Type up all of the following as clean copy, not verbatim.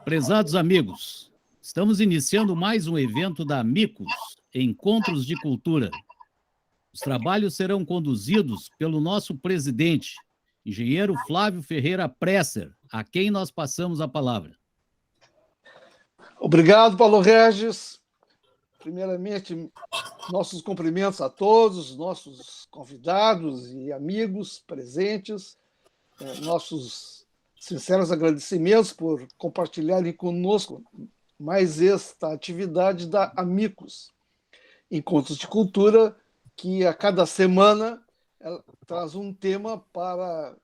Prezados amigos, estamos iniciando mais um evento da Amicus, Encontros de Cultura. Os trabalhos serão conduzidos pelo nosso presidente, engenheiro Flávio Ferreira Presser, a quem nós passamos a palavra. Obrigado, Paulo Regis. Primeiramente, nossos cumprimentos a todos os nossos convidados e amigos presentes, nossos sinceros agradecimentos por compartilharem conosco mais esta atividade da Amicus, Encontros de Cultura, que a cada semana traz um tema para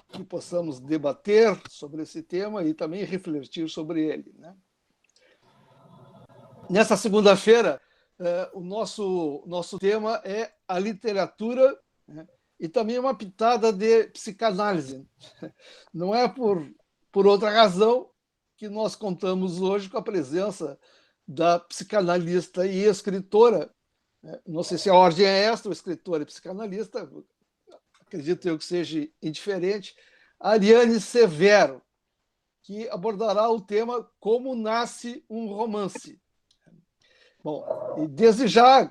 que possamos debater sobre esse tema e também refletir sobre ele, né? Nessa segunda-feira, o nosso tema é a literatura, né, e também uma pitada de psicanálise. Não é por outra razão que nós contamos hoje com a presença da psicanalista e escritora, né? Não sei se a ordem é esta, o escritor e psicanalista, acredito eu que seja indiferente, Ariane Severo, que abordará o tema Como Nasce um Romance. Bom, e desde já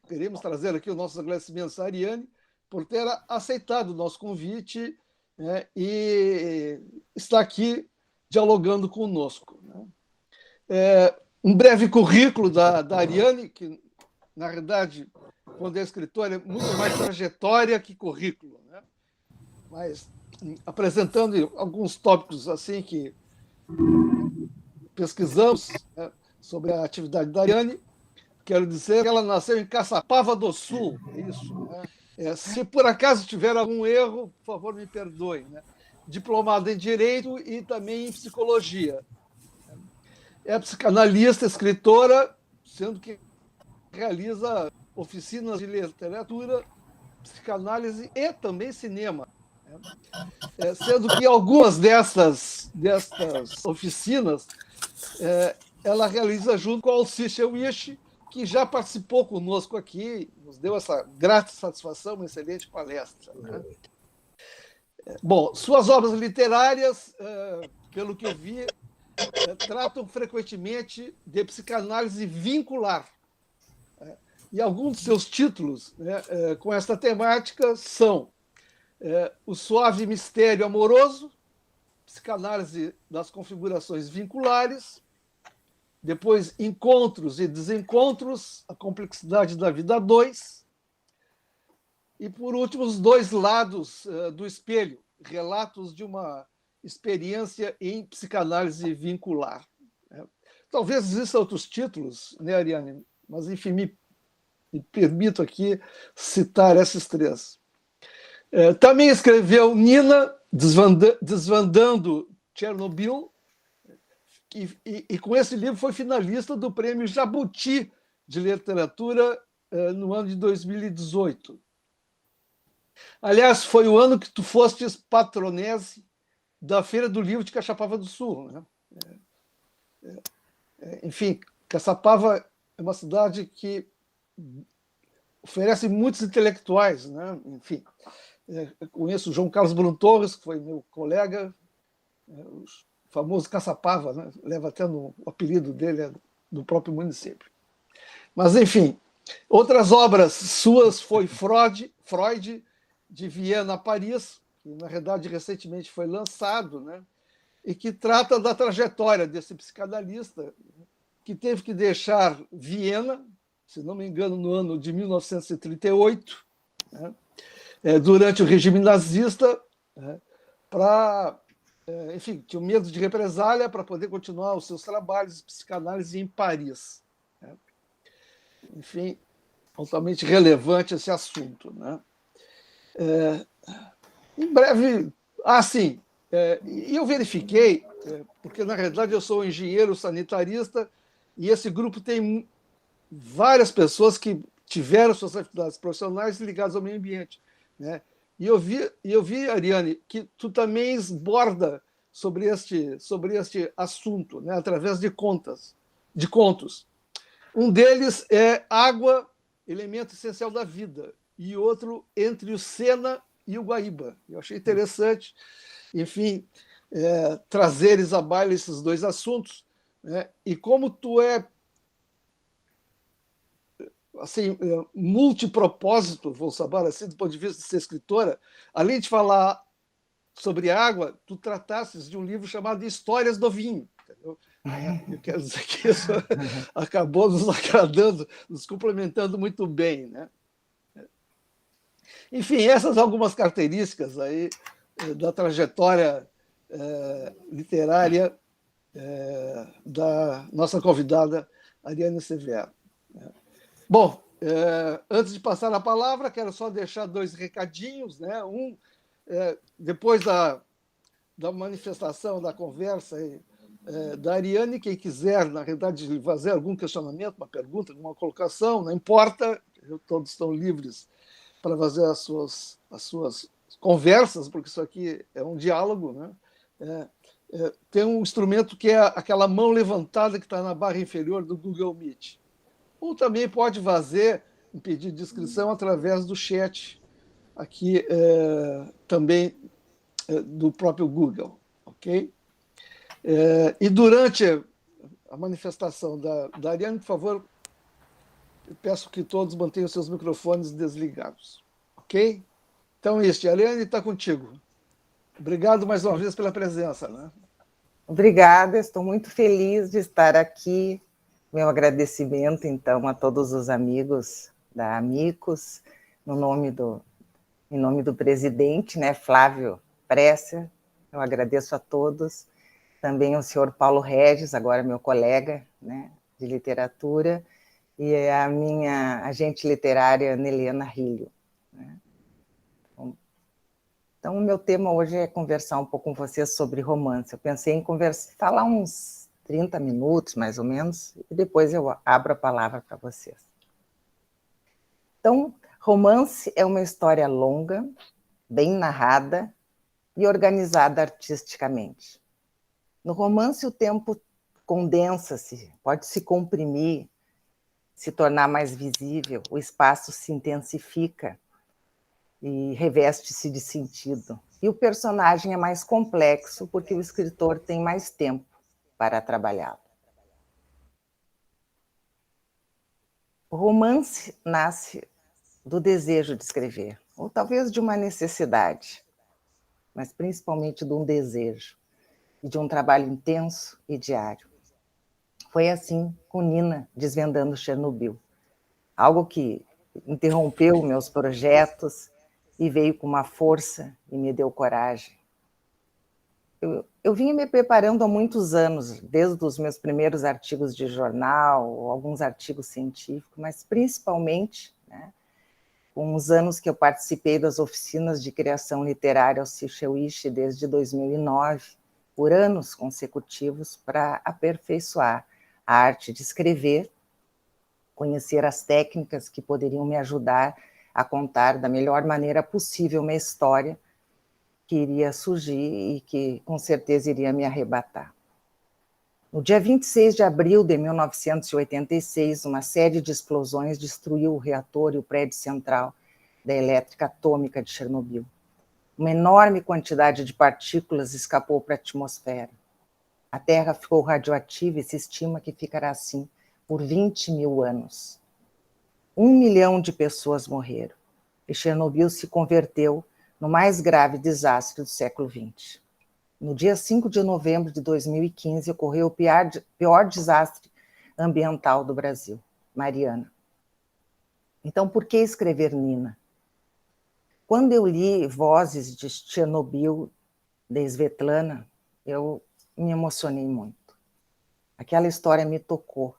queremos trazer aqui os nossos agradecimentos à Ariane por ter aceitado o nosso convite, né, e está aqui dialogando conosco, né? Um breve currículo da Ariane, que, na realidade, quando é escritora, é muito mais trajetória que currículo, né? Mas apresentando alguns tópicos assim que pesquisamos, né, sobre a atividade da Ariane, quero dizer que ela nasceu em Caçapava do Sul, isso, né? Se por acaso tiver algum erro, por favor, me perdoe, né? Diplomada em Direito e também em Psicologia. É psicanalista, escritora, sendo que realiza oficinas de literatura, psicanálise e também cinema, né? Sendo que algumas destas oficinas ela realiza junto com a Alcícia Wish, que já participou conosco aqui, nos deu essa grata satisfação, uma excelente palestra, né? Bom, suas obras literárias, pelo que eu vi, tratam frequentemente de psicanálise vincular. E alguns de seus títulos, né, com esta temática são O Suave Mistério Amoroso, Psicanálise das Configurações Vinculares, depois Encontros e Desencontros, a Complexidade da Vida 2, e, por último, Os Dois Lados do Espelho, Relatos de uma Experiência em Psicanálise Vincular. Talvez existam outros títulos, né, Ariane? Mas, enfim, me permito aqui citar esses três. Também escreveu Nina, Desvendando Chernobyl, e com esse livro foi finalista do Prêmio Jabuti de Literatura no ano de 2018. Aliás, foi o ano que tu fostes patronese da Feira do Livro de Caçapava do Sul, né? Enfim, Caçapava é uma cidade que oferece muitos intelectuais, né? Enfim, conheço o João Carlos Brum Torres, que foi meu colega, o famoso Caçapava, né? Leva até o apelido dele do próprio município. Mas, enfim, outras obras suas foi Freud, de Viena a Paris, que, na verdade, recentemente foi lançado, né? E que trata da trajetória desse psicanalista que teve que deixar Viena, se não me engano, no ano de 1938, né? Durante o regime nazista, né? Enfim, tinha medo de represália para poder continuar os seus trabalhos de psicanálise em Paris, né? Enfim, altamente relevante esse assunto, né? Em breve, sim, e eu verifiquei, porque na realidade eu sou engenheiro sanitarista e esse grupo tem várias pessoas que tiveram suas atividades profissionais ligadas ao meio ambiente, né? E eu vi, Ariane, que tu também esborda sobre este assunto, né, através de contos. Um deles é Água, Elemento Essencial da Vida, e outro Entre o Sena e o Guaíba. Eu achei interessante, enfim, trazeres à baila esses dois assuntos, né? E como tu é assim, multipropósito, vou saber assim, do ponto de vista de ser escritora, além de falar sobre água, tu tratasses de um livro chamado Histórias do Vinho. Entendeu? Eu quero dizer que isso acabou nos agradando, nos complementando muito bem, né? Enfim, essas algumas características aí da trajetória literária da nossa convidada Ariane Severo. Bom, antes de passar a palavra, quero só deixar dois recadinhos, né? Depois da manifestação, da conversa da Ariane, quem quiser, na realidade, fazer algum questionamento, uma pergunta, uma colocação, não importa, todos estão livres para fazer as suas conversas, porque isso aqui é um diálogo, né? Tem um instrumento que é aquela mão levantada que está na barra inferior do Google Meet. Ou também pode fazer um pedido de inscrição através do chat aqui também do próprio Google, ok? E durante a manifestação da Ariane, por favor, eu peço que todos mantenham seus microfones desligados, ok? Então, Ariane, está contigo. Obrigado mais uma vez pela presença, né? Obrigada, estou muito feliz de estar aqui. Meu agradecimento, então, a todos os amigos da Amicus, em nome do presidente, né, Flávio Presser. Eu agradeço a todos. Também ao senhor Paulo Regis, agora meu colega, né, de literatura, e a minha agente literária, Nelena Rilho. Né? Então, o meu tema hoje é conversar um pouco com vocês sobre romance. Eu pensei em falar uns 30 minutos, mais ou menos, e depois eu abro a palavra para vocês. Então, romance é uma história longa, bem narrada e organizada artisticamente. No romance, o tempo condensa-se, pode se comprimir, se tornar mais visível, o espaço se intensifica e reveste-se de sentido. E o personagem é mais complexo porque o escritor tem mais tempo para trabalhá-lo. O romance nasce do desejo de escrever, ou talvez de uma necessidade, mas principalmente de um desejo e de um trabalho intenso e diário. Foi assim com Nina desvendando Chernobyl, algo que interrompeu meus projetos e veio com uma força e me deu coragem. Eu vinha me preparando há muitos anos, desde os meus primeiros artigos de jornal, alguns artigos científicos, mas principalmente, né, com os anos que eu participei das oficinas de criação literária ao Cicheuiche desde 2009, por anos consecutivos, para aperfeiçoar a arte de escrever, conhecer as técnicas que poderiam me ajudar a contar da melhor maneira possível uma história que iria surgir e que com certeza iria me arrebatar. No dia 26 de abril de 1986, uma série de explosões destruiu o reator e o prédio central da elétrica atômica de Chernobyl. Uma enorme quantidade de partículas escapou para a atmosfera. A Terra ficou radioativa e se estima que ficará assim por 20 mil anos. 1 milhão de pessoas morreram e Chernobyl se converteu no mais grave desastre do século XX. No dia 5 de novembro de 2015, ocorreu o pior desastre ambiental do Brasil, Mariana. Então, por que escrever Nina? Quando eu li Vozes de Chernobyl, de Svetlana, eu me emocionei muito. Aquela história me tocou.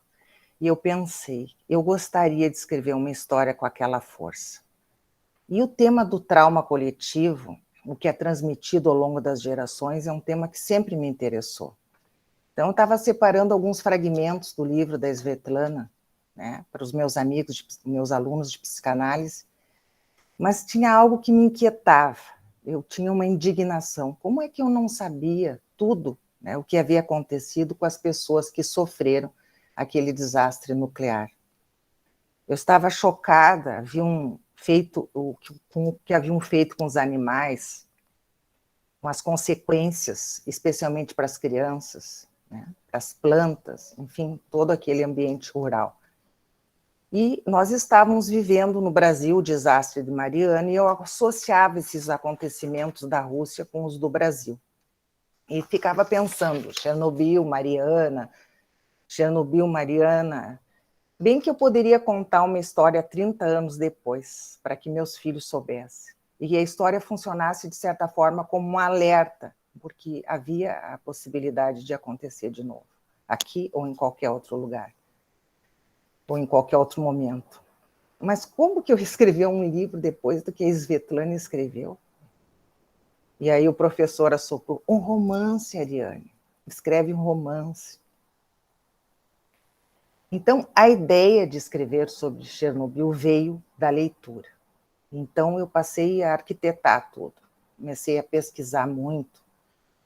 E eu pensei, eu gostaria de escrever uma história com aquela força. E o tema do trauma coletivo, o que é transmitido ao longo das gerações, é um tema que sempre me interessou. Então, eu estava separando alguns fragmentos do livro da Svetlana, né, para os meus amigos, meus alunos de psicanálise, mas tinha algo que me inquietava. Eu tinha uma indignação. Como é que eu não sabia tudo, né, o que havia acontecido com as pessoas que sofreram aquele desastre nuclear? Eu estava chocada, com o que haviam feito com os animais, com as consequências, especialmente para as crianças, né, as plantas, enfim, todo aquele ambiente rural. E nós estávamos vivendo no Brasil o desastre de Mariana, e eu associava esses acontecimentos da Rússia com os do Brasil. E ficava pensando, Chernobyl, Mariana, bem que eu poderia contar uma história 30 anos depois, para que meus filhos soubessem. E a história funcionasse, de certa forma, como um alerta, porque havia a possibilidade de acontecer de novo, aqui ou em qualquer outro lugar, ou em qualquer outro momento. Mas como que eu escrevi um livro depois do que a Svetlana escreveu? E aí o professor assoprou, um romance, Ariane, escreve um romance. Então, a ideia de escrever sobre Chernobyl veio da leitura. Então, eu passei a arquitetar tudo. Comecei a pesquisar muito.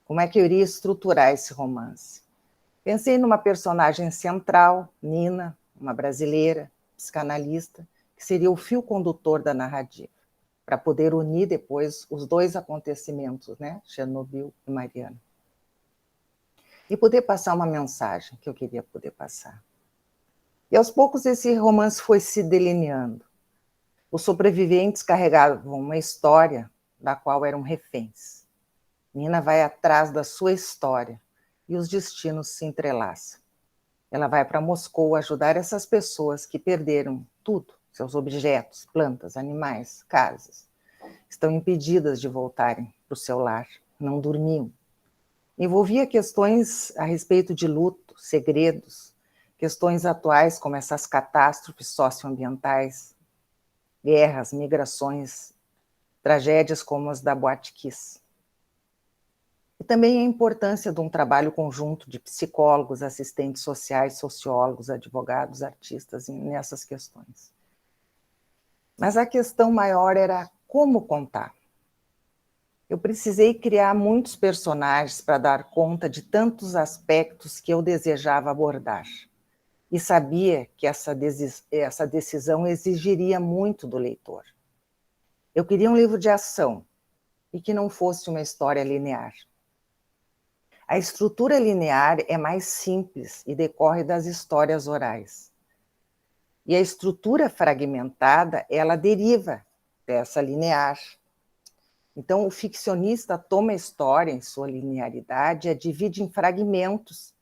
Como é que eu iria estruturar esse romance? Pensei numa personagem central, Nina, uma brasileira, psicanalista, que seria o fio condutor da narrativa, para poder unir depois os dois acontecimentos, né? Chernobyl e Mariana. E poder passar uma mensagem que eu queria poder passar. E aos poucos esse romance foi se delineando. Os sobreviventes carregavam uma história da qual eram reféns. Nina vai atrás da sua história e os destinos se entrelaçam. Ela vai para Moscou ajudar essas pessoas que perderam tudo, seus objetos, plantas, animais, casas. Estão impedidas de voltarem para o seu lar, não dormiam. Envolvia questões a respeito de luto, segredos, questões atuais como essas catástrofes socioambientais, guerras, migrações, tragédias como as da Boate Kiss. E também a importância de um trabalho conjunto de psicólogos, assistentes sociais, sociólogos, advogados, artistas nessas questões. Mas a questão maior era como contar. Eu precisei criar muitos personagens para dar conta de tantos aspectos que eu desejava abordar. E sabia que essa decisão exigiria muito do leitor. Eu queria um livro de ação e que não fosse uma história linear. A estrutura linear é mais simples e decorre das histórias orais. E a estrutura fragmentada, ela deriva dessa linear. Então, o ficcionista toma a história em sua linearidade e a divide em fragmentos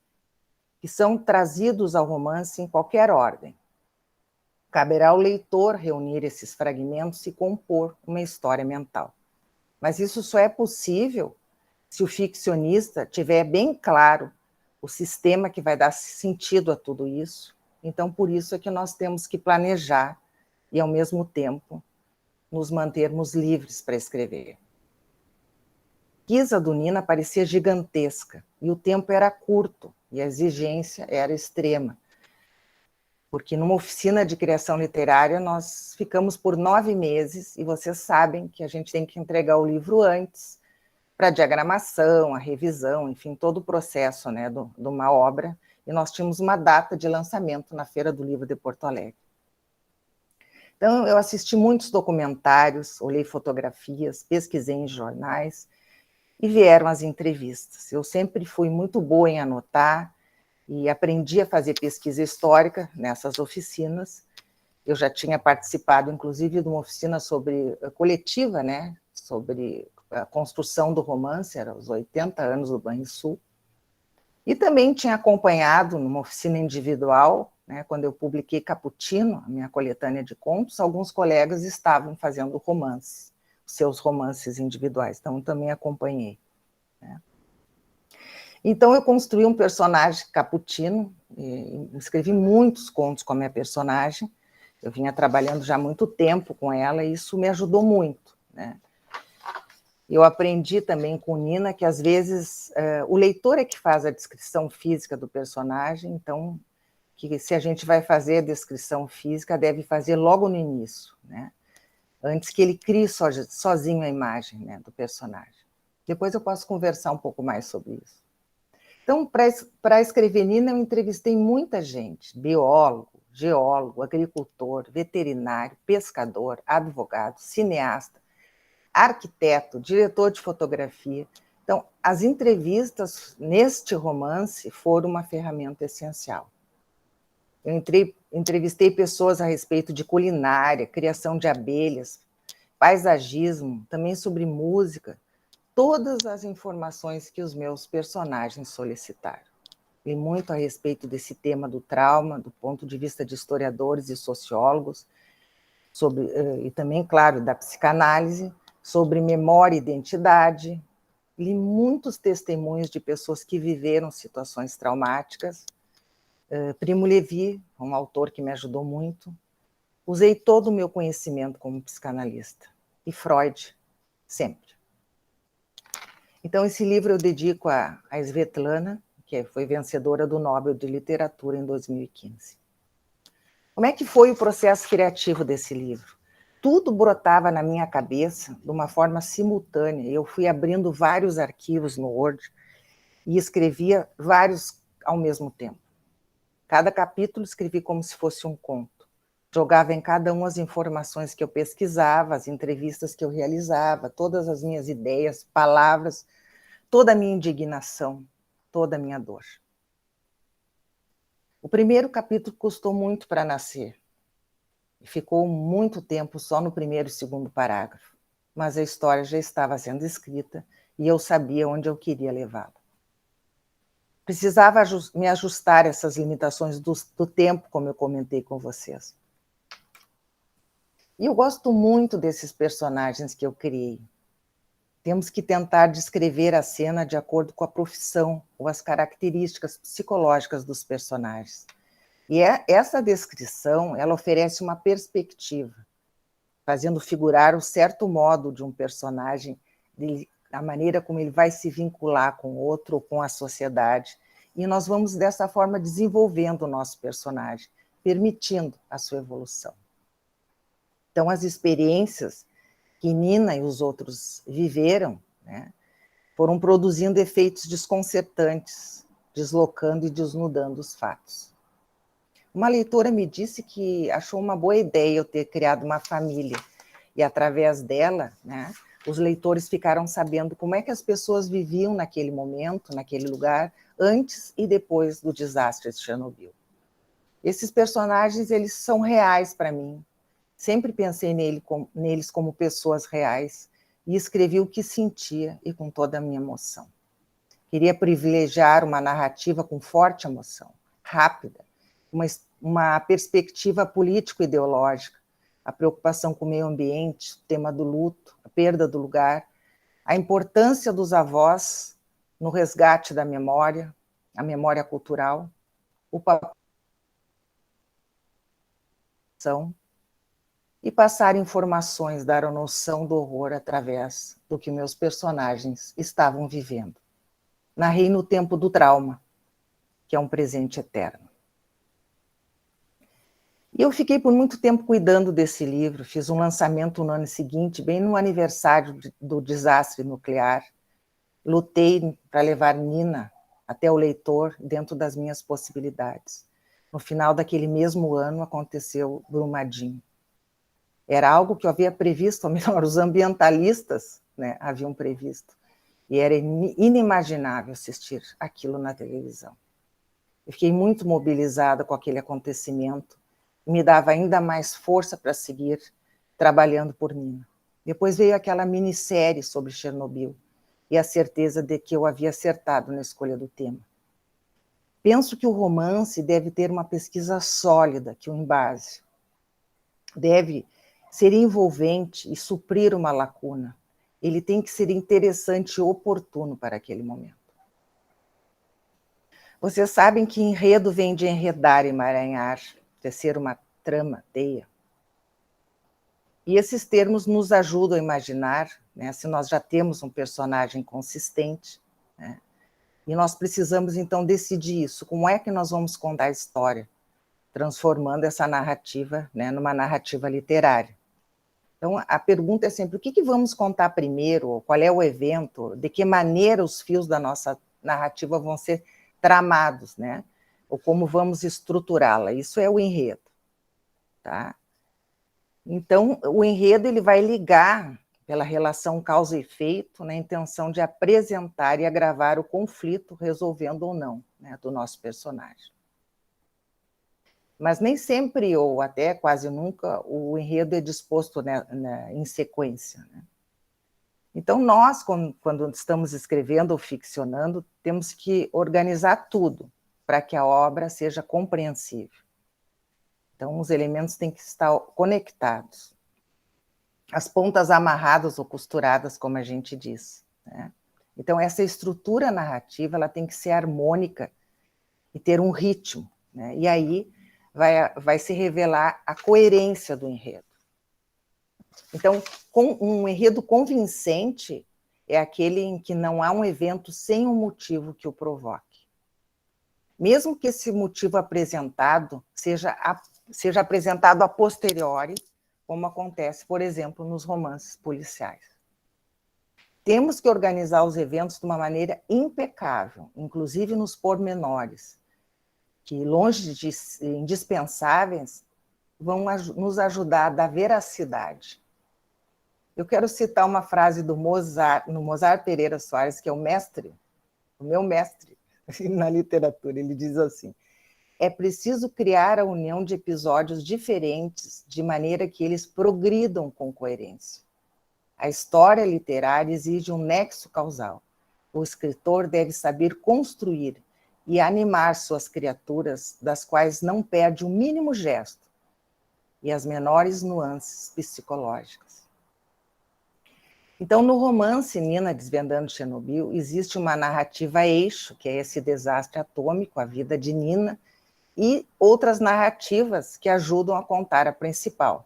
que são trazidos ao romance em qualquer ordem. Caberá ao leitor reunir esses fragmentos e compor uma história mental. Mas isso só é possível se o ficcionista tiver bem claro o sistema que vai dar sentido a tudo isso. Então, por isso é que nós temos que planejar e, ao mesmo tempo, nos mantermos livres para escrever. A pesquisa do Nina parecia gigantesca, e o tempo era curto, e a exigência era extrema. Porque numa oficina de criação literária, nós ficamos por 9 meses, e vocês sabem que a gente tem que entregar o livro antes, para a diagramação, a revisão, enfim, todo o processo, né, de uma obra, e nós tínhamos uma data de lançamento na Feira do Livro de Porto Alegre. Então, eu assisti muitos documentários, olhei fotografias, pesquisei em jornais, e vieram as entrevistas. Eu sempre fui muito boa em anotar, e aprendi a fazer pesquisa histórica nessas oficinas. Eu já tinha participado, inclusive, de uma oficina coletiva, né, sobre a construção do romance, era os 80 anos do Banrisul, e também tinha acompanhado numa oficina individual, né, quando eu publiquei Cappuccino, a minha coletânea de contos, alguns colegas estavam fazendo romances, seus romances individuais, então eu também acompanhei. Né. Então eu construí um personagem Cappuccino, escrevi muitos contos com a minha personagem, eu vinha trabalhando já há muito tempo com ela, e isso me ajudou muito, né. Eu aprendi também com Nina que, às vezes, o leitor é que faz a descrição física do personagem, então, que se a gente vai fazer a descrição física, deve fazer logo no início, né? Antes que ele crie sozinho a imagem, né, do personagem. Depois eu posso conversar um pouco mais sobre isso. Então, para escrever Nina, eu entrevistei muita gente, biólogo, geólogo, agricultor, veterinário, pescador, advogado, cineasta, arquiteto, diretor de fotografia, Então, as entrevistas neste romance foram uma ferramenta essencial. Eu entrevistei pessoas a respeito de culinária, criação de abelhas, paisagismo, também sobre música, todas as informações que os meus personagens solicitaram. Li muito a respeito desse tema do trauma, do ponto de vista de historiadores e sociólogos, e também, claro, da psicanálise, sobre memória e identidade. Li muitos testemunhos de pessoas que viveram situações traumáticas. Primo Levi, um autor que me ajudou muito. Usei todo o meu conhecimento como psicanalista. E Freud, sempre. Então, esse livro eu dedico a Svetlana, que foi vencedora do Nobel de Literatura em 2015. Como é que foi o processo criativo desse livro? Tudo brotava na minha cabeça de uma forma simultânea. Eu fui abrindo vários arquivos no Word e escrevia vários ao mesmo tempo. Cada capítulo escrevi como se fosse um conto. Jogava em cada um as informações que eu pesquisava, as entrevistas que eu realizava, todas as minhas ideias, palavras, toda a minha indignação, toda a minha dor. O primeiro capítulo custou muito para nascer. Ficou muito tempo só no primeiro e segundo parágrafo, mas a história já estava sendo escrita e eu sabia onde eu queria levá-la. Precisava me ajustar a essas limitações do tempo, como eu comentei com vocês. E eu gosto muito desses personagens que eu criei. Temos que tentar descrever a cena de acordo com a profissão ou as características psicológicas dos personagens. E essa descrição, ela oferece uma perspectiva, fazendo figurar o certo modo de um personagem, a maneira como ele vai se vincular com outro ou com a sociedade. E nós vamos, dessa forma, desenvolvendo o nosso personagem, permitindo a sua evolução. Então, as experiências que Nina e os outros viveram, né, foram produzindo efeitos desconcertantes, deslocando e desnudando os fatos. Uma leitora me disse que achou uma boa ideia eu ter criado uma família, e através dela, né, os leitores ficaram sabendo como é que as pessoas viviam naquele momento, naquele lugar, antes e depois do desastre de Chernobyl. Esses personagens, eles são reais para mim. Sempre pensei neles como pessoas reais e escrevi o que sentia e com toda a minha emoção. Queria privilegiar uma narrativa com forte emoção, rápida, uma perspectiva político-ideológica, a preocupação com o meio ambiente, o tema do luto, a perda do lugar, a importância dos avós no resgate da memória, a memória cultural, o papel e passar informações, dar a noção do horror através do que meus personagens estavam vivendo. Narrei no tempo do trauma, que é um presente eterno. E eu fiquei por muito tempo cuidando desse livro, fiz um lançamento no ano seguinte, bem no aniversário do desastre nuclear. Lutei para levar Nina até o leitor dentro das minhas possibilidades. No final daquele mesmo ano aconteceu Brumadinho. Era algo que eu havia previsto, ou melhor, os ambientalistas, né, haviam previsto. E era inimaginável assistir aquilo na televisão. Eu fiquei muito mobilizada com aquele acontecimento, e me dava ainda mais força para seguir trabalhando por Nina. Depois veio aquela minissérie sobre Chernobyl, e a certeza de que eu havia acertado na escolha do tema. Penso que o romance deve ter uma pesquisa sólida que o embase. Deve ser envolvente e suprir uma lacuna. Ele tem que ser interessante e oportuno para aquele momento. Vocês sabem que enredo vem de enredar e emaranhar, tecer uma trama, teia. E esses termos nos ajudam a imaginar, né, se nós já temos um personagem consistente, né, e nós precisamos, então, decidir isso. Como é que nós vamos contar a história? Transformando essa narrativa, né, numa narrativa literária. Então, a pergunta é sempre, o que vamos contar primeiro? Qual é o evento? De que maneira os fios da nossa narrativa vão ser tramados, né? Ou como vamos estruturá-la? Isso é o enredo. Tá? Então, o enredo ele vai ligar pela relação causa e efeito, na intenção de apresentar e agravar o conflito, resolvendo ou não, né, do nosso personagem. Mas nem sempre, ou até quase nunca, o enredo é disposto em sequência, né? Então, nós, quando estamos escrevendo ou ficcionando, temos que organizar tudo para que a obra seja compreensível. Então, os elementos têm que estar conectados. As pontas amarradas ou costuradas, como a gente diz, né? Então, essa estrutura narrativa ela tem que ser harmônica e ter um ritmo, né? E aí vai se revelar a coerência do enredo. Então, um enredo convincente é aquele em que não há um evento sem um motivo que o provoque. Mesmo que esse motivo apresentado seja apresentado a posteriori, como acontece, por exemplo, nos romances policiais. Temos que organizar os eventos de uma maneira impecável, inclusive nos pormenores, que, longe de indispensáveis, vão nos ajudar a dar veracidade. Eu quero citar uma frase do Mozart, no Mozart Pereira Soares, que é o meu mestre na literatura. Ele diz assim: é preciso criar a união de episódios diferentes, de maneira que eles progridam com coerência. A história literária exige um nexo causal. O escritor deve saber construir e animar suas criaturas, das quais não perde o mínimo gesto e as menores nuances psicológicas. Então, no romance Nina Desvendando Chernobyl, existe uma narrativa eixo, que é esse desastre atômico, a vida de Nina, e outras narrativas que ajudam a contar a principal.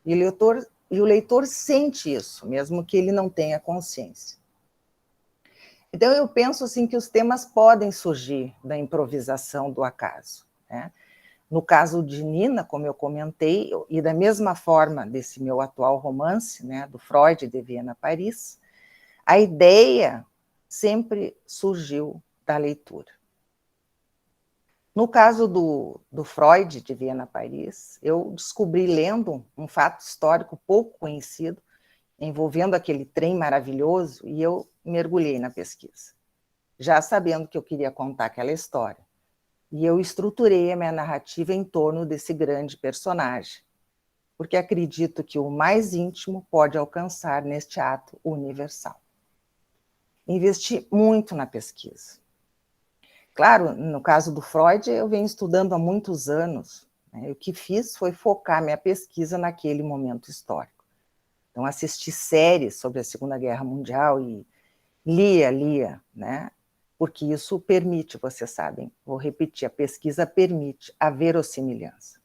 E o leitor sente isso, mesmo que ele não tenha consciência. Então, eu penso assim, que os temas podem surgir da improvisação do acaso, né? No caso de Nina, como eu comentei, e da mesma forma desse meu atual romance, né, do Freud de Viena, Paris, a ideia sempre surgiu da leitura. No caso do Freud de Viena, Paris, eu descobri lendo um fato histórico pouco conhecido, envolvendo aquele trem maravilhoso, e eu mergulhei na pesquisa, já sabendo que eu queria contar aquela história. E eu estruturei a minha narrativa em torno desse grande personagem, porque acredito que o mais íntimo pode alcançar neste ato universal. Investi muito na pesquisa. Claro, no caso do Freud, eu venho estudando há muitos anos, né? O que fiz foi focar minha pesquisa naquele momento histórico. Então, assisti séries sobre a Segunda Guerra Mundial e lia, né? Porque isso permite, vocês sabem, vou repetir, a pesquisa permite a verossimilhança.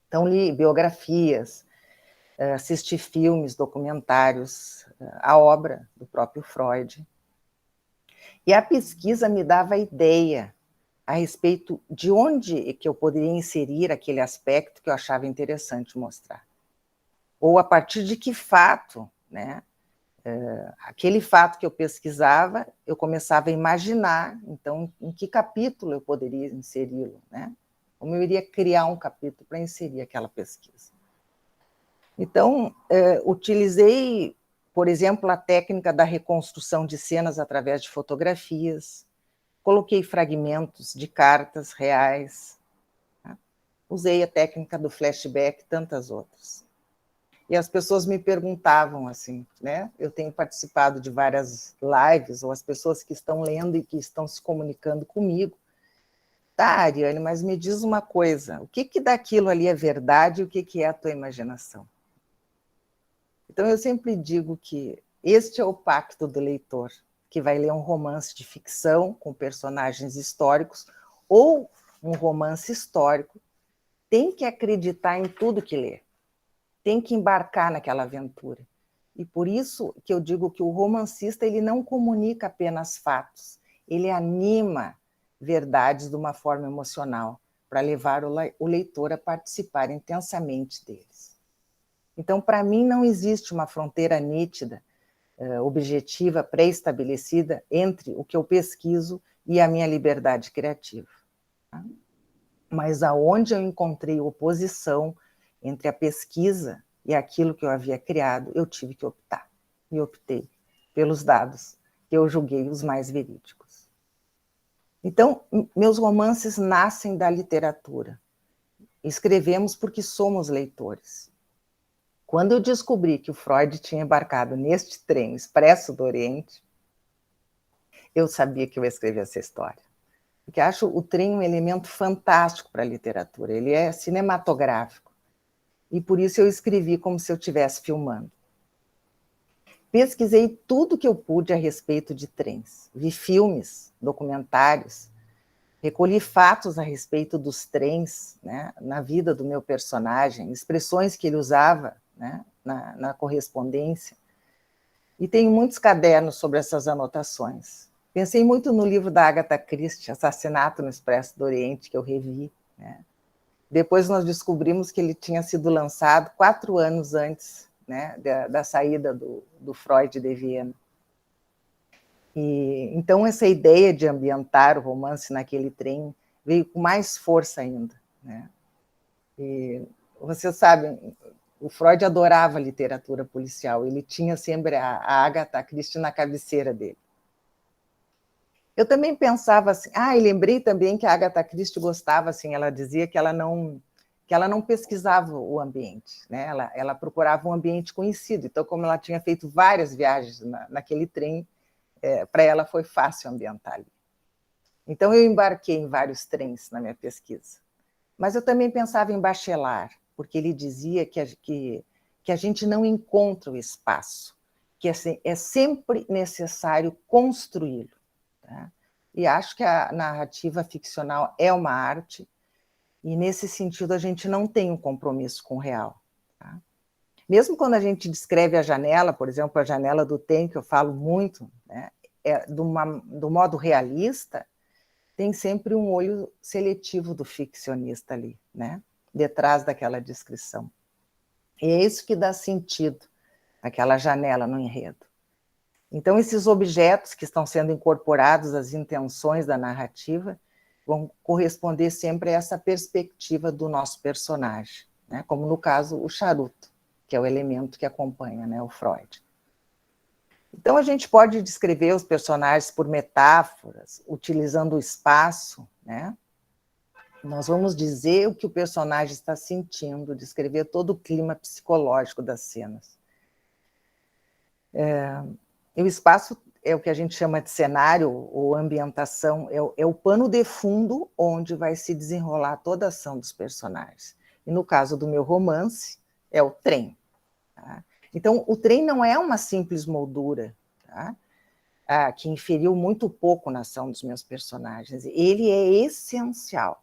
Então, li biografias, assisti filmes, documentários, a obra do próprio Freud. E a pesquisa me dava a ideia a respeito de onde que eu poderia inserir aquele aspecto que eu achava interessante mostrar. Ou a partir de que fato, né? Aquele fato que eu pesquisava, eu começava a imaginar, então, em que capítulo eu poderia inseri-lo, né? Como eu iria criar um capítulo para inserir aquela pesquisa. Então, utilizei, por exemplo, a técnica da reconstrução de cenas através de fotografias, coloquei fragmentos de cartas reais, né? Usei a técnica do flashback e tantas outras. E as pessoas me perguntavam assim, né? Eu tenho participado de várias lives, ou as pessoas que estão lendo e que estão se comunicando comigo. Tá, Ariane, mas me diz uma coisa, o que daquilo ali é verdade e o que é a tua imaginação? Então, eu sempre digo que este é o pacto do leitor, que vai ler um romance de ficção com personagens históricos, ou um romance histórico, tem que acreditar em tudo que lê. Tem que embarcar naquela aventura. E por isso que eu digo que o romancista ele não comunica apenas fatos, ele anima verdades de uma forma emocional, para levar o leitor a participar intensamente deles. Então, para mim, não existe uma fronteira nítida, objetiva, pré-estabelecida entre o que eu pesquiso e a minha liberdade criativa. Mas aonde eu encontrei oposição entre a pesquisa e aquilo que eu havia criado, eu tive que optar. E optei pelos dados que eu julguei os mais verídicos. Então, meus romances nascem da literatura. Escrevemos porque somos leitores. Quando eu descobri que o Freud tinha embarcado neste trem expresso do Oriente, eu sabia que eu ia escrever essa história. Porque acho o trem um elemento fantástico para a literatura. Ele é cinematográfico. E por isso eu escrevi como se eu estivesse filmando. Pesquisei tudo que eu pude a respeito de trens. Vi filmes, documentários, recolhi fatos a respeito dos trens, né, na vida do meu personagem, expressões que ele usava, né, na correspondência. E tenho muitos cadernos sobre essas anotações. Pensei muito no livro da Agatha Christie, Assassinato no Expresso do Oriente, que eu revi, né. Depois nós descobrimos que ele tinha sido lançado 4 anos antes, né, da saída do Freud de Viena. E, então, essa ideia de ambientar o romance naquele trem veio com mais força ainda, né? E você sabe, o Freud adorava literatura policial, ele tinha sempre a Agatha Christie na cabeceira dele. Eu também pensava assim, e lembrei também que a Agatha Christie gostava, assim, ela dizia que ela não pesquisava o ambiente, né? Ela procurava um ambiente conhecido, então, como ela tinha feito várias viagens naquele trem, para ela foi fácil ambientar ali. Então, eu embarquei em vários trens na minha pesquisa. Mas eu também pensava em Bachelard, porque ele dizia que a gente não encontra o espaço, que é sempre necessário construí-lo. Tá? E acho que a narrativa ficcional é uma arte, e nesse sentido a gente não tem um compromisso com o real. Tá? Mesmo quando a gente descreve a janela, por exemplo, a janela do Tem, que eu falo muito, né, do modo realista, tem sempre um olho seletivo do ficcionista ali, né, detrás daquela descrição. E é isso que dá sentido àquela janela no enredo. Então, esses objetos que estão sendo incorporados às intenções da narrativa vão corresponder sempre a essa perspectiva do nosso personagem, né, como no caso o charuto, que é o elemento que acompanha, né, o Freud. Então, a gente pode descrever os personagens por metáforas, utilizando o espaço, né? Nós vamos dizer o que o personagem está sentindo, descrever todo o clima psicológico das cenas. E o espaço é o que a gente chama de cenário ou ambientação, é o pano de fundo onde vai se desenrolar toda a ação dos personagens. E no caso do meu romance, é o trem. Tá? Então, o trem não é uma simples moldura, tá? Que inferiu muito pouco na ação dos meus personagens. Ele é essencial.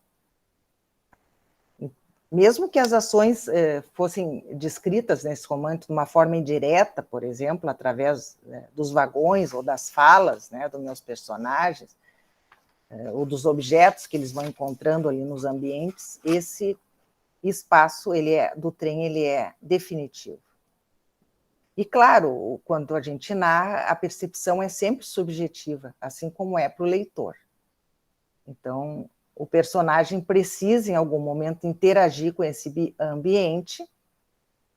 Mesmo que as ações fossem descritas nesse romance de uma forma indireta, por exemplo, através dos vagões ou das falas, né, dos meus personagens, ou dos objetos que eles vão encontrando ali nos ambientes, esse espaço do trem ele é definitivo. E, claro, quando a gente narra, a percepção é sempre subjetiva, assim como é para o leitor. Então, o personagem precisa, em algum momento, interagir com esse ambiente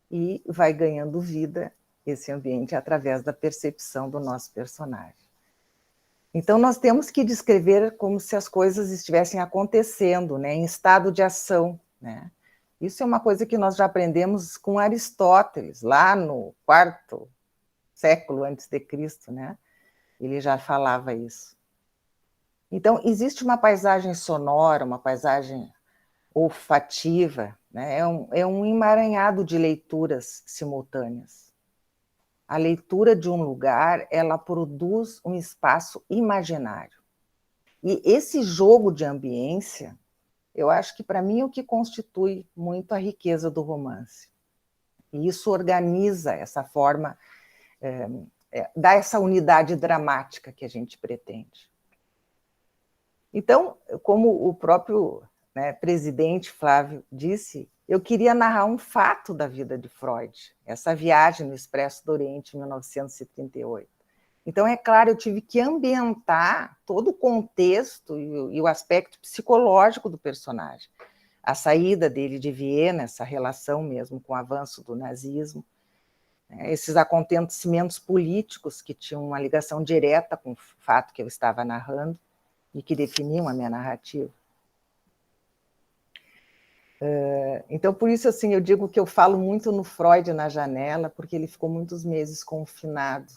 e vai ganhando vida esse ambiente através da percepção do nosso personagem. Então, nós temos que descrever como se as coisas estivessem acontecendo, né, em estado de ação, né? Isso é uma coisa que nós já aprendemos com Aristóteles, lá no 4º século antes de Cristo, né? Ele já falava isso. Então, existe uma paisagem sonora, uma paisagem olfativa, né? É um emaranhado de leituras simultâneas. A leitura de um lugar, ela produz um espaço imaginário. E esse jogo de ambiência, eu acho que, para mim, é o que constitui muito a riqueza do romance. E isso organiza essa forma, dá essa unidade dramática que a gente pretende. Então, como o próprio presidente Flávio disse, eu queria narrar um fato da vida de Freud, essa viagem no Expresso do Oriente, em 1938. Então, é claro, eu tive que ambientar todo o contexto e o aspecto psicológico do personagem. a saída dele de Viena, essa relação mesmo com o avanço do nazismo, esses acontecimentos políticos que tinham uma ligação direta com o fato que eu estava narrando e que definiam a minha narrativa. Então, por isso, assim, eu digo que eu falo muito no Freud na janela, porque ele ficou muitos meses confinado,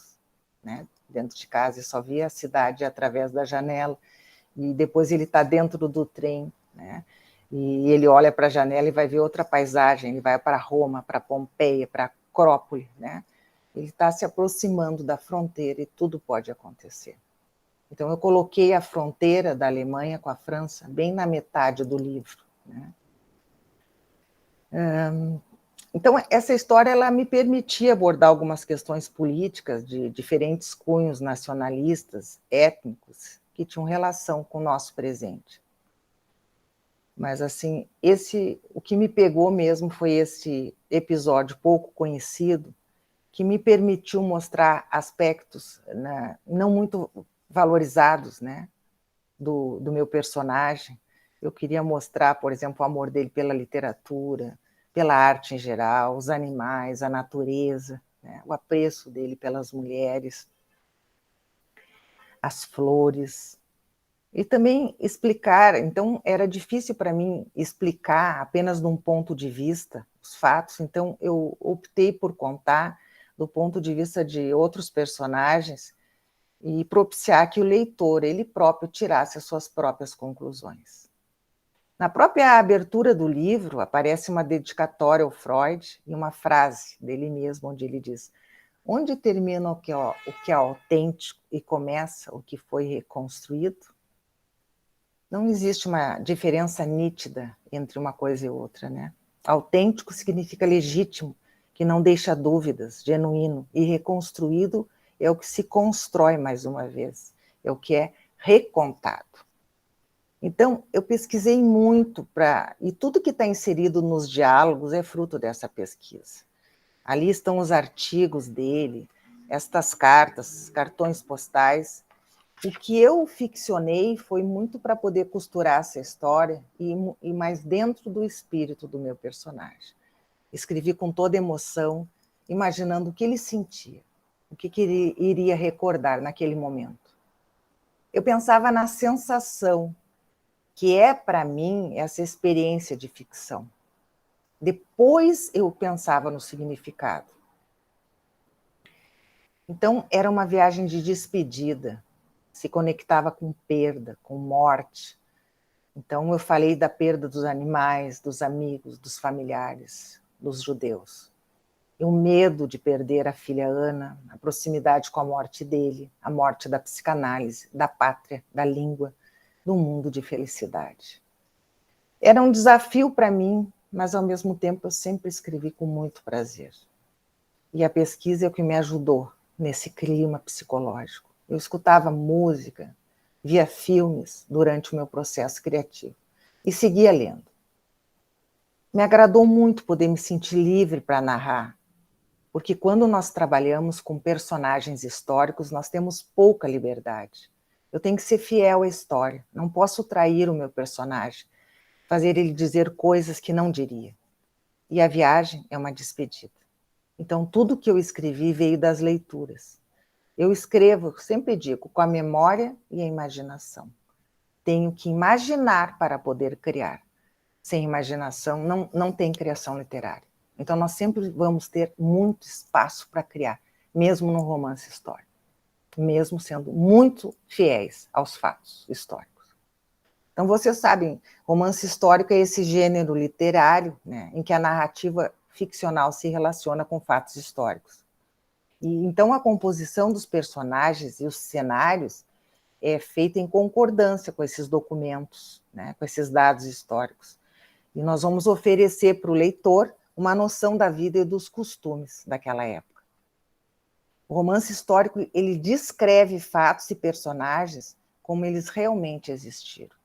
né, dentro de casa, e só via a cidade através da janela, e depois ele está dentro do trem, né, e ele olha para a janela e vai ver outra paisagem, ele vai para Roma, para Pompeia, para Acrópole, né, ele está se aproximando da fronteira e tudo pode acontecer. Então, eu coloquei a fronteira da Alemanha com a França bem na metade do livro, né. Então, essa história ela me permitia abordar algumas questões políticas de diferentes cunhos nacionalistas, étnicos, que tinham relação com o nosso presente. Mas, assim, o que me pegou mesmo foi esse episódio pouco conhecido, que me permitiu mostrar aspectos, né, não muito valorizados, né, do meu personagem. Eu queria mostrar, por exemplo, o amor dele pela literatura, pela arte em geral, os animais, a natureza, né, o apreço dele pelas mulheres, as flores. E também explicar, então era difícil para mim explicar apenas de um ponto de vista os fatos, então eu optei por contar do ponto de vista de outros personagens e propiciar que o leitor, ele próprio, tirasse as suas próprias conclusões. Na própria abertura do livro, aparece uma dedicatória ao Freud e uma frase dele mesmo, onde ele diz: onde termina o que é autêntico e começa o que foi reconstruído? Não existe uma diferença nítida entre uma coisa e outra, né? Autêntico significa legítimo, que não deixa dúvidas, genuíno, e reconstruído é o que se constrói mais uma vez, é o que é recontado. Então, eu pesquisei muito e tudo que está inserido nos diálogos é fruto dessa pesquisa. Ali estão os artigos dele, estas cartas, cartões postais. O que eu ficcionei foi muito para poder costurar essa história e mais dentro do espírito do meu personagem. Escrevi com toda emoção, imaginando o que ele sentia, o que ele iria recordar naquele momento. Eu pensava na sensação que é, para mim, essa experiência de ficção. Depois eu pensava no significado. Então, era uma viagem de despedida, se conectava com perda, com morte. Então, eu falei da perda dos animais, dos amigos, dos familiares, dos judeus. E o medo de perder a filha Ana, a proximidade com a morte dele, a morte da psicanálise, da pátria, da língua, do mundo de felicidade. Era um desafio para mim, mas ao mesmo tempo eu sempre escrevi com muito prazer. E a pesquisa é o que me ajudou nesse clima psicológico. Eu escutava música, via filmes durante o meu processo criativo e seguia lendo. Me agradou muito poder me sentir livre para narrar, porque quando nós trabalhamos com personagens históricos, nós temos pouca liberdade. Eu tenho que ser fiel à história, não posso trair o meu personagem, fazer ele dizer coisas que não diria. E a viagem é uma despedida. Então, tudo que eu escrevi veio das leituras. Eu escrevo, sempre digo, com a memória e a imaginação. Tenho que imaginar para poder criar. Sem imaginação, não tem criação literária. Então, nós sempre vamos ter muito espaço para criar, mesmo no romance histórico. Mesmo sendo muito fiéis aos fatos históricos. Então, vocês sabem, romance histórico é esse gênero literário, né, em que a narrativa ficcional se relaciona com fatos históricos. E, então, a composição dos personagens e os cenários é feita em concordância com esses documentos, né, com esses dados históricos. E nós vamos oferecer para o leitor uma noção da vida e dos costumes daquela época. O romance histórico, ele descreve fatos e personagens como eles realmente existiram.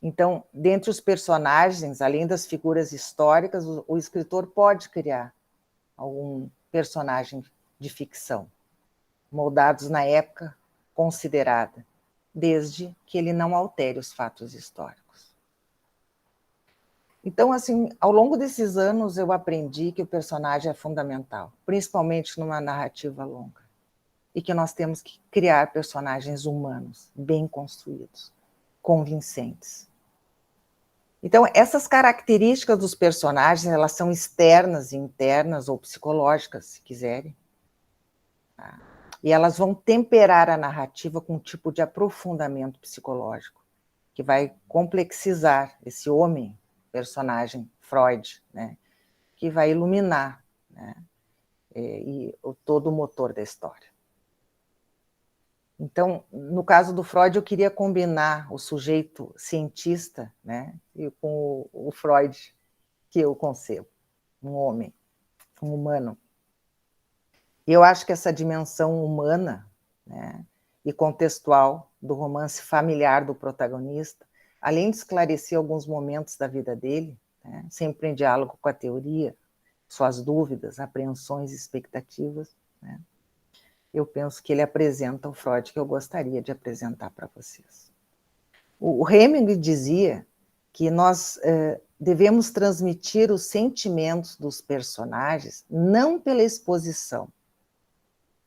Então, dentre os personagens, além das figuras históricas, o escritor pode criar algum personagem de ficção, moldados na época considerada, desde que ele não altere os fatos históricos. Então, assim, ao longo desses anos, eu aprendi que o personagem é fundamental, principalmente numa narrativa longa, e que nós temos que criar personagens humanos, bem construídos, convincentes. Então, essas características dos personagens, elas são externas e internas, ou psicológicas, se quiserem, tá? E elas vão temperar a narrativa com um tipo de aprofundamento psicológico, que vai complexizar esse homem, personagem Freud, né, que vai iluminar, né, todo o motor da história. Então, no caso do Freud, eu queria combinar o sujeito cientista, né, com o Freud que eu concebo, um homem, um humano. E eu acho que essa dimensão humana, né, e contextual do romance familiar do protagonista, além de esclarecer alguns momentos da vida dele, né, sempre em diálogo com a teoria, suas dúvidas, apreensões e expectativas, né, eu penso que ele apresenta o Freud que eu gostaria de apresentar para vocês. O Hemingway dizia que nós devemos transmitir os sentimentos dos personagens não pela exposição,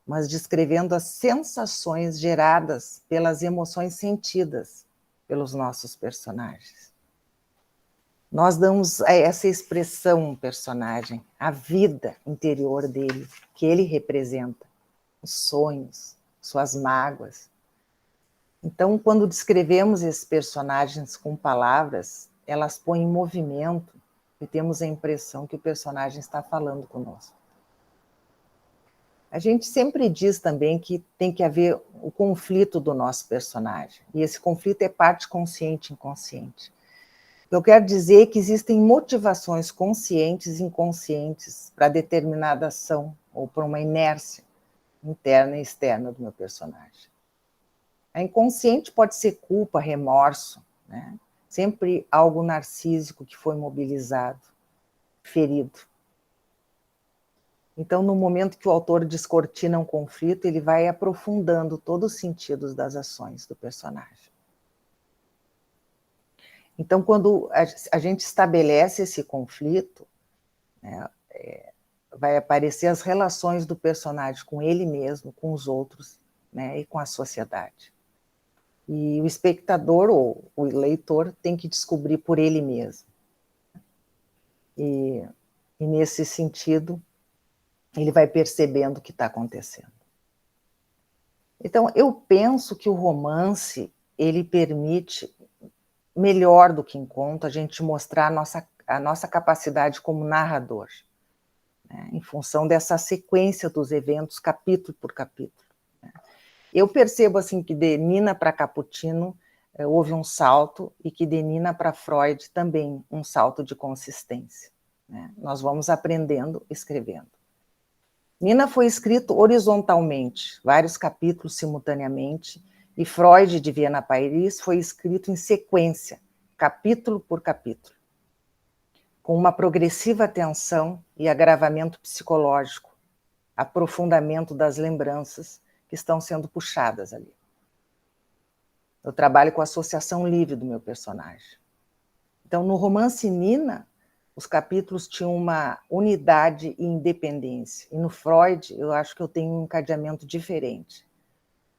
mas descrevendo as sensações geradas pelas emoções sentidas pelos nossos personagens. Nós damos a essa expressão um personagem, a vida interior dele, que ele representa, os sonhos, suas mágoas. Então, quando descrevemos esses personagens com palavras, elas põem em movimento e temos a impressão que o personagem está falando conosco. A gente sempre diz também que tem que haver o conflito do nosso personagem, e esse conflito é parte consciente e inconsciente. Eu quero dizer que existem motivações conscientes e inconscientes para determinada ação, ou para uma inércia interna e externa do meu personagem. A inconsciente pode ser culpa, remorso, né? Sempre algo narcísico que foi mobilizado, ferido. Então, no momento que o autor descortina um conflito, ele vai aprofundando todos os sentidos das ações do personagem. Então, quando a gente estabelece esse conflito, né, vai aparecer as relações do personagem com ele mesmo, com os outros, né, e com a sociedade. E o espectador ou o leitor tem que descobrir por ele mesmo. E nesse sentido, ele vai percebendo o que está acontecendo. Então, eu penso que o romance, ele permite, melhor do que em conto, a gente mostrar a nossa capacidade como narrador, né, em função dessa sequência dos eventos, capítulo por capítulo. Né. Eu percebo assim, que de Nina para Cappuccino houve um salto, e que de Nina para Freud também um salto de consistência. Né. Nós vamos aprendendo, escrevendo. Nina foi escrito horizontalmente, vários capítulos simultaneamente, e Freud, de Viena Paris, foi escrito em sequência, capítulo por capítulo, com uma progressiva tensão e agravamento psicológico, aprofundamento das lembranças que estão sendo puxadas ali. Eu trabalho com a associação livre do meu personagem. Então, no romance Nina, os capítulos tinham uma unidade e independência. E no Freud, eu acho que eu tenho um encadeamento diferente.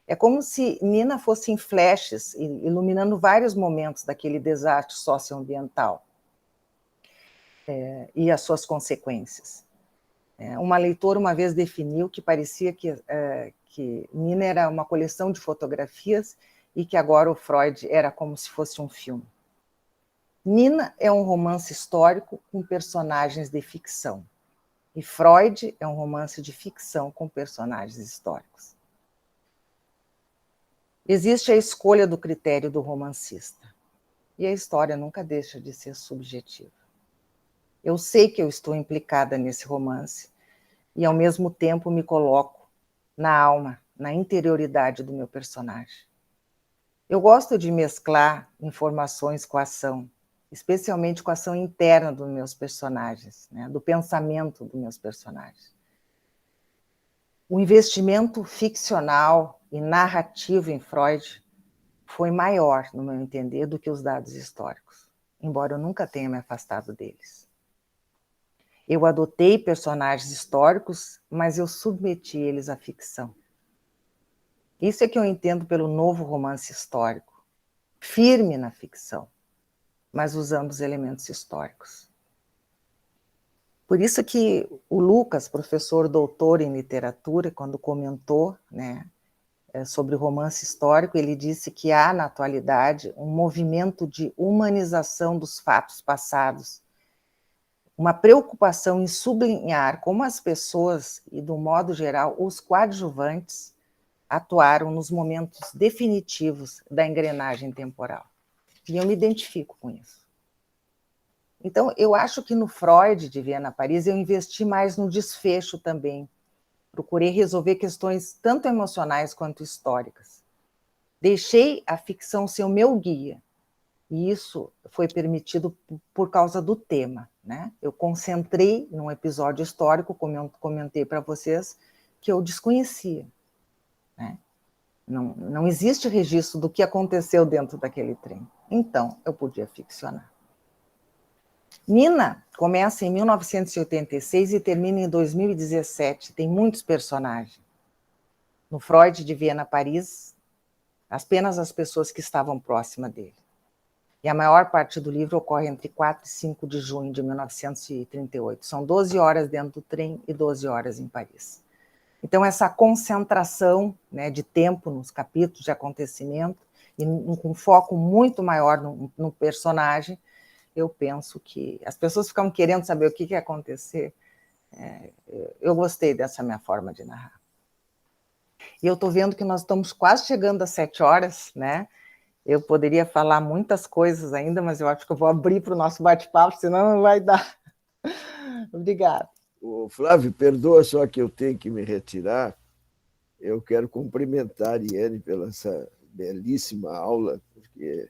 É como se Nina fosse em flashes, iluminando vários momentos daquele desastre socioambiental e as suas consequências. Uma leitora uma vez definiu que parecia que Nina era uma coleção de fotografias e que agora o Freud era como se fosse um filme. Nina é um romance histórico com personagens de ficção. E Freud é um romance de ficção com personagens históricos. Existe a escolha do critério do romancista. E a história nunca deixa de ser subjetiva. Eu sei que eu estou implicada nesse romance e, ao mesmo tempo, me coloco na alma, na interioridade do meu personagem. Eu gosto de mesclar informações com a ação, especialmente com a ação interna dos meus personagens, né, do pensamento dos meus personagens. O investimento ficcional e narrativo em Freud foi maior, no meu entender, do que os dados históricos. embora eu nunca tenha me afastado deles. Eu adotei personagens históricos, mas eu submeti eles à ficção. Isso é que eu entendo pelo novo romance histórico, firme na ficção, mas usando os elementos históricos. Por isso que o Lucas, professor doutor em literatura, quando comentou, né, sobre o romance histórico, ele disse que há, na atualidade, um movimento de humanização dos fatos passados, uma preocupação em sublinhar como as pessoas, e do modo geral, os coadjuvantes, atuaram nos momentos definitivos da engrenagem temporal. E eu me identifico com isso. Então, eu acho que no Freud, de Viena a Paris, eu investi mais no desfecho também. Procurei resolver questões tanto emocionais quanto históricas. Deixei a ficção ser o meu guia, e isso foi permitido por causa do tema, né? Eu concentrei num episódio histórico, como eu comentei para vocês, que eu desconhecia, né? Não existe registro do que aconteceu dentro daquele trem. Então, eu podia ficcionar. Nina começa em 1986 e termina em 2017. Tem muitos personagens. No Freud, de Viena a Paris, apenas as pessoas que estavam próximas dele. E a maior parte do livro ocorre entre 4 e 5 de junho de 1938. São 12 horas dentro do trem e 12 horas em Paris. Então, essa concentração, né, de tempo nos capítulos de acontecimento, e com foco muito maior no personagem, eu penso que as pessoas ficam querendo saber o que ia acontecer. Eu gostei dessa minha forma de narrar. E eu estou vendo que nós estamos quase chegando às 7 horas, né? Eu poderia falar muitas coisas ainda, mas eu acho que eu vou abrir para o nosso bate-papo, senão não vai dar. Obrigada. Ô, Flávio, perdoa só que eu tenho que me retirar. Eu quero cumprimentar a Ariane pela essa belíssima aula, porque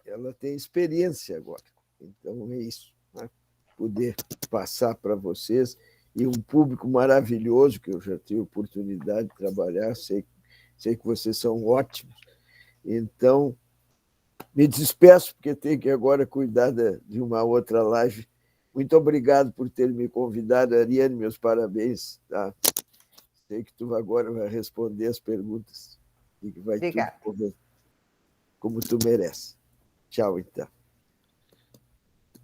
ela tem experiência agora. Então é isso, né? Poder passar para vocês e um público maravilhoso que eu já tive oportunidade de trabalhar, sei que vocês são ótimos. Então, me despeço, porque tenho que agora cuidar de uma outra live. Muito obrigado por ter me convidado, Ariane, meus parabéns. Tá? Sei que tu agora vai responder as perguntas e que vai tudo como tu merece. Tchau, então.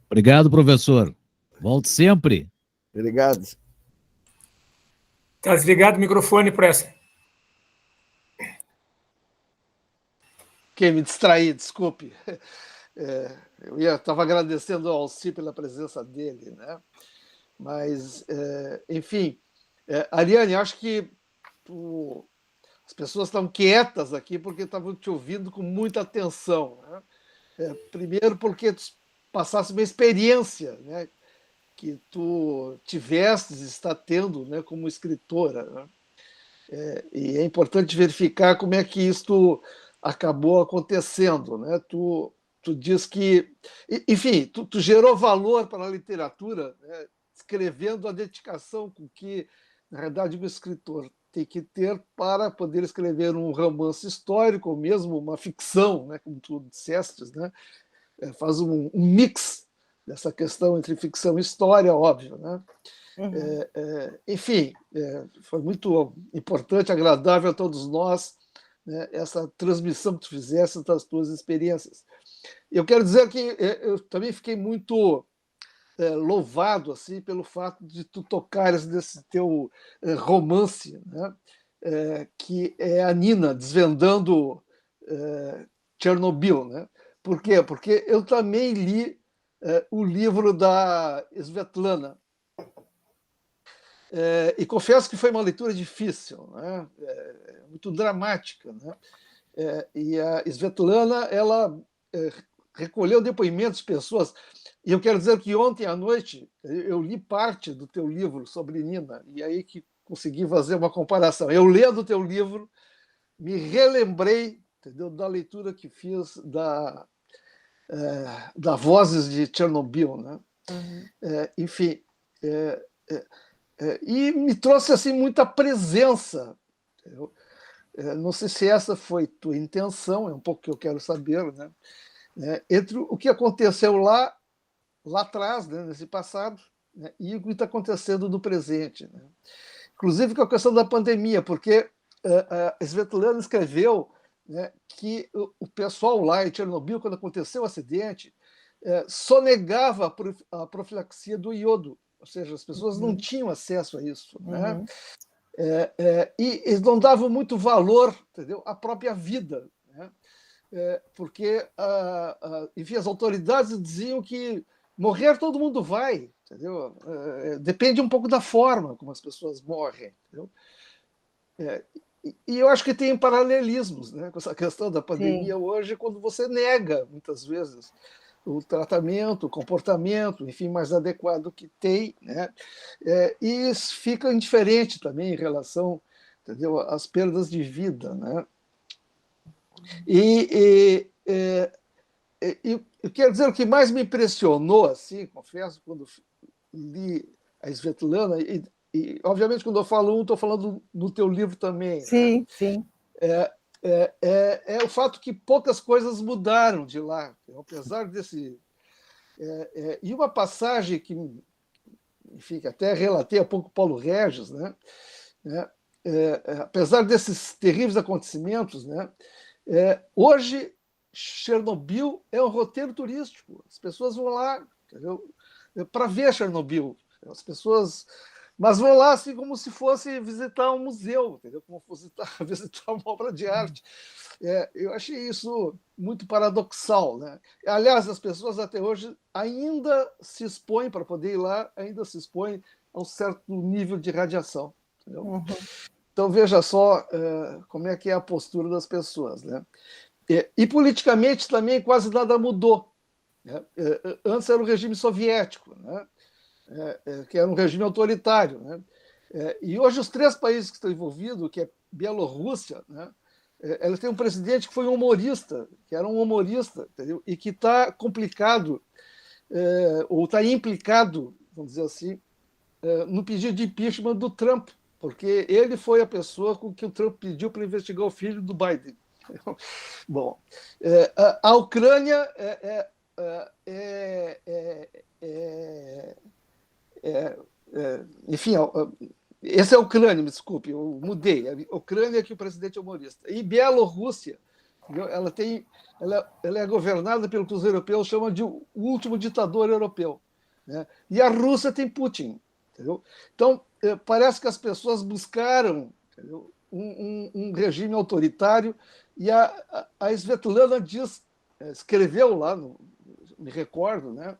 Obrigado, professor. Volte sempre. Obrigado. Está desligado o microfone para essa. Me distraí, desculpe. Eu estava agradecendo ao Alci pela presença dele, né? Mas, enfim, Ariane, acho que as pessoas estão quietas aqui porque estavam te ouvindo com muita atenção, né? Primeiro porque tu passasse uma experiência, né, que tu tivestes, está tendo, né, como escritora, né? E é importante verificar como é que isto acabou acontecendo, né? Tu diz que, enfim, tu gerou valor para a literatura, né, escrevendo a dedicação com que, na verdade, um escritor tem que ter para poder escrever um romance histórico ou mesmo uma ficção, né, como tu disseste, né? Faz um mix dessa questão entre ficção e história, óbvio, né? Enfim, foi muito importante, agradável a todos nós, né, essa transmissão que tu fizesse das tuas experiências. Eu quero dizer que eu também fiquei muito louvado assim, pelo fato de tu tocares nesse teu romance, né, que é a Nina desvendando Chernobyl. Né? Por quê? Porque eu também li o livro da Svetlana, e confesso que foi uma leitura difícil, né? Muito dramática, né? E a Svetlana, ela recolheu depoimentos de pessoas, e eu quero dizer que ontem à noite eu li parte do teu livro sobre Nina, e aí que consegui fazer uma comparação. Eu lendo o teu livro, me relembrei, entendeu, da leitura que fiz da Vozes de Chernobyl, né? Enfim, e me trouxe assim muita presença. Não sei se essa foi tua intenção, é um pouco que eu quero saber, né? né, entre o que aconteceu lá atrás, né, nesse passado, né, e o que está acontecendo no presente, né? Inclusive com a questão da pandemia, porque a Svetlana escreveu, né, que o pessoal lá em Chernobyl, quando aconteceu o acidente, sonegava a profilaxia do iodo, ou seja, as pessoas não tinham acesso a isso, né? E eles não davam muito valor, entendeu, à própria vida, né? Porque enfim, as autoridades diziam que morrer todo mundo vai, entendeu? Depende um pouco da forma como as pessoas morrem, entendeu? E eu acho que tem paralelismos, né, com essa questão da pandemia hoje, quando você nega, muitas vezes, o tratamento, o comportamento, enfim, mais adequado que tem, né? E fica indiferente também em relação, entendeu, às perdas de vida, né? Eu quero dizer, o que mais me impressionou, assim, confesso, quando li a Svetlana, obviamente quando eu falo estou falando do teu livro também, sim, né? sim. É o fato que poucas coisas mudaram de lá, apesar desse... E uma passagem que, enfim, que até relatei há pouco Paulo Regis, né? Apesar desses terríveis acontecimentos, né? Hoje, Chernobyl é um roteiro turístico. As pessoas vão lá para ver Chernobyl. As pessoas... Mas vão lá assim como se fosse visitar um museu, entendeu? Como visitar uma obra de arte. Eu achei isso muito paradoxal, né? Aliás, as pessoas até hoje ainda se expõem, para poder ir lá, ainda se expõem a um certo nível de radiação, entendeu? Então, veja só como é que é a postura das pessoas, né? E politicamente também quase nada mudou, né? Antes era o regime soviético, né? Que era um regime autoritário, né? E hoje os 3 países que estão envolvidos, que é Bielorrússia, né? Ela tem um presidente que foi um humorista, que era um humorista, entendeu? E que está complicado, ou está implicado, vamos dizer assim, no pedido de impeachment do Trump, porque ele foi a pessoa com que o Trump pediu para investigar o filho do Biden. Bom, a Ucrânia enfim, esse é a Ucrânia, me desculpe, eu mudei. A Ucrânia é que o presidente é humorista. E Bielorrússia, ela é governada pelo que os europeus chamam de o último ditador europeu, né? E a Rússia tem Putin, entendeu? Então, parece que as pessoas buscaram, entendeu, um regime autoritário, e a Svetlana escreveu lá, me recordo, né,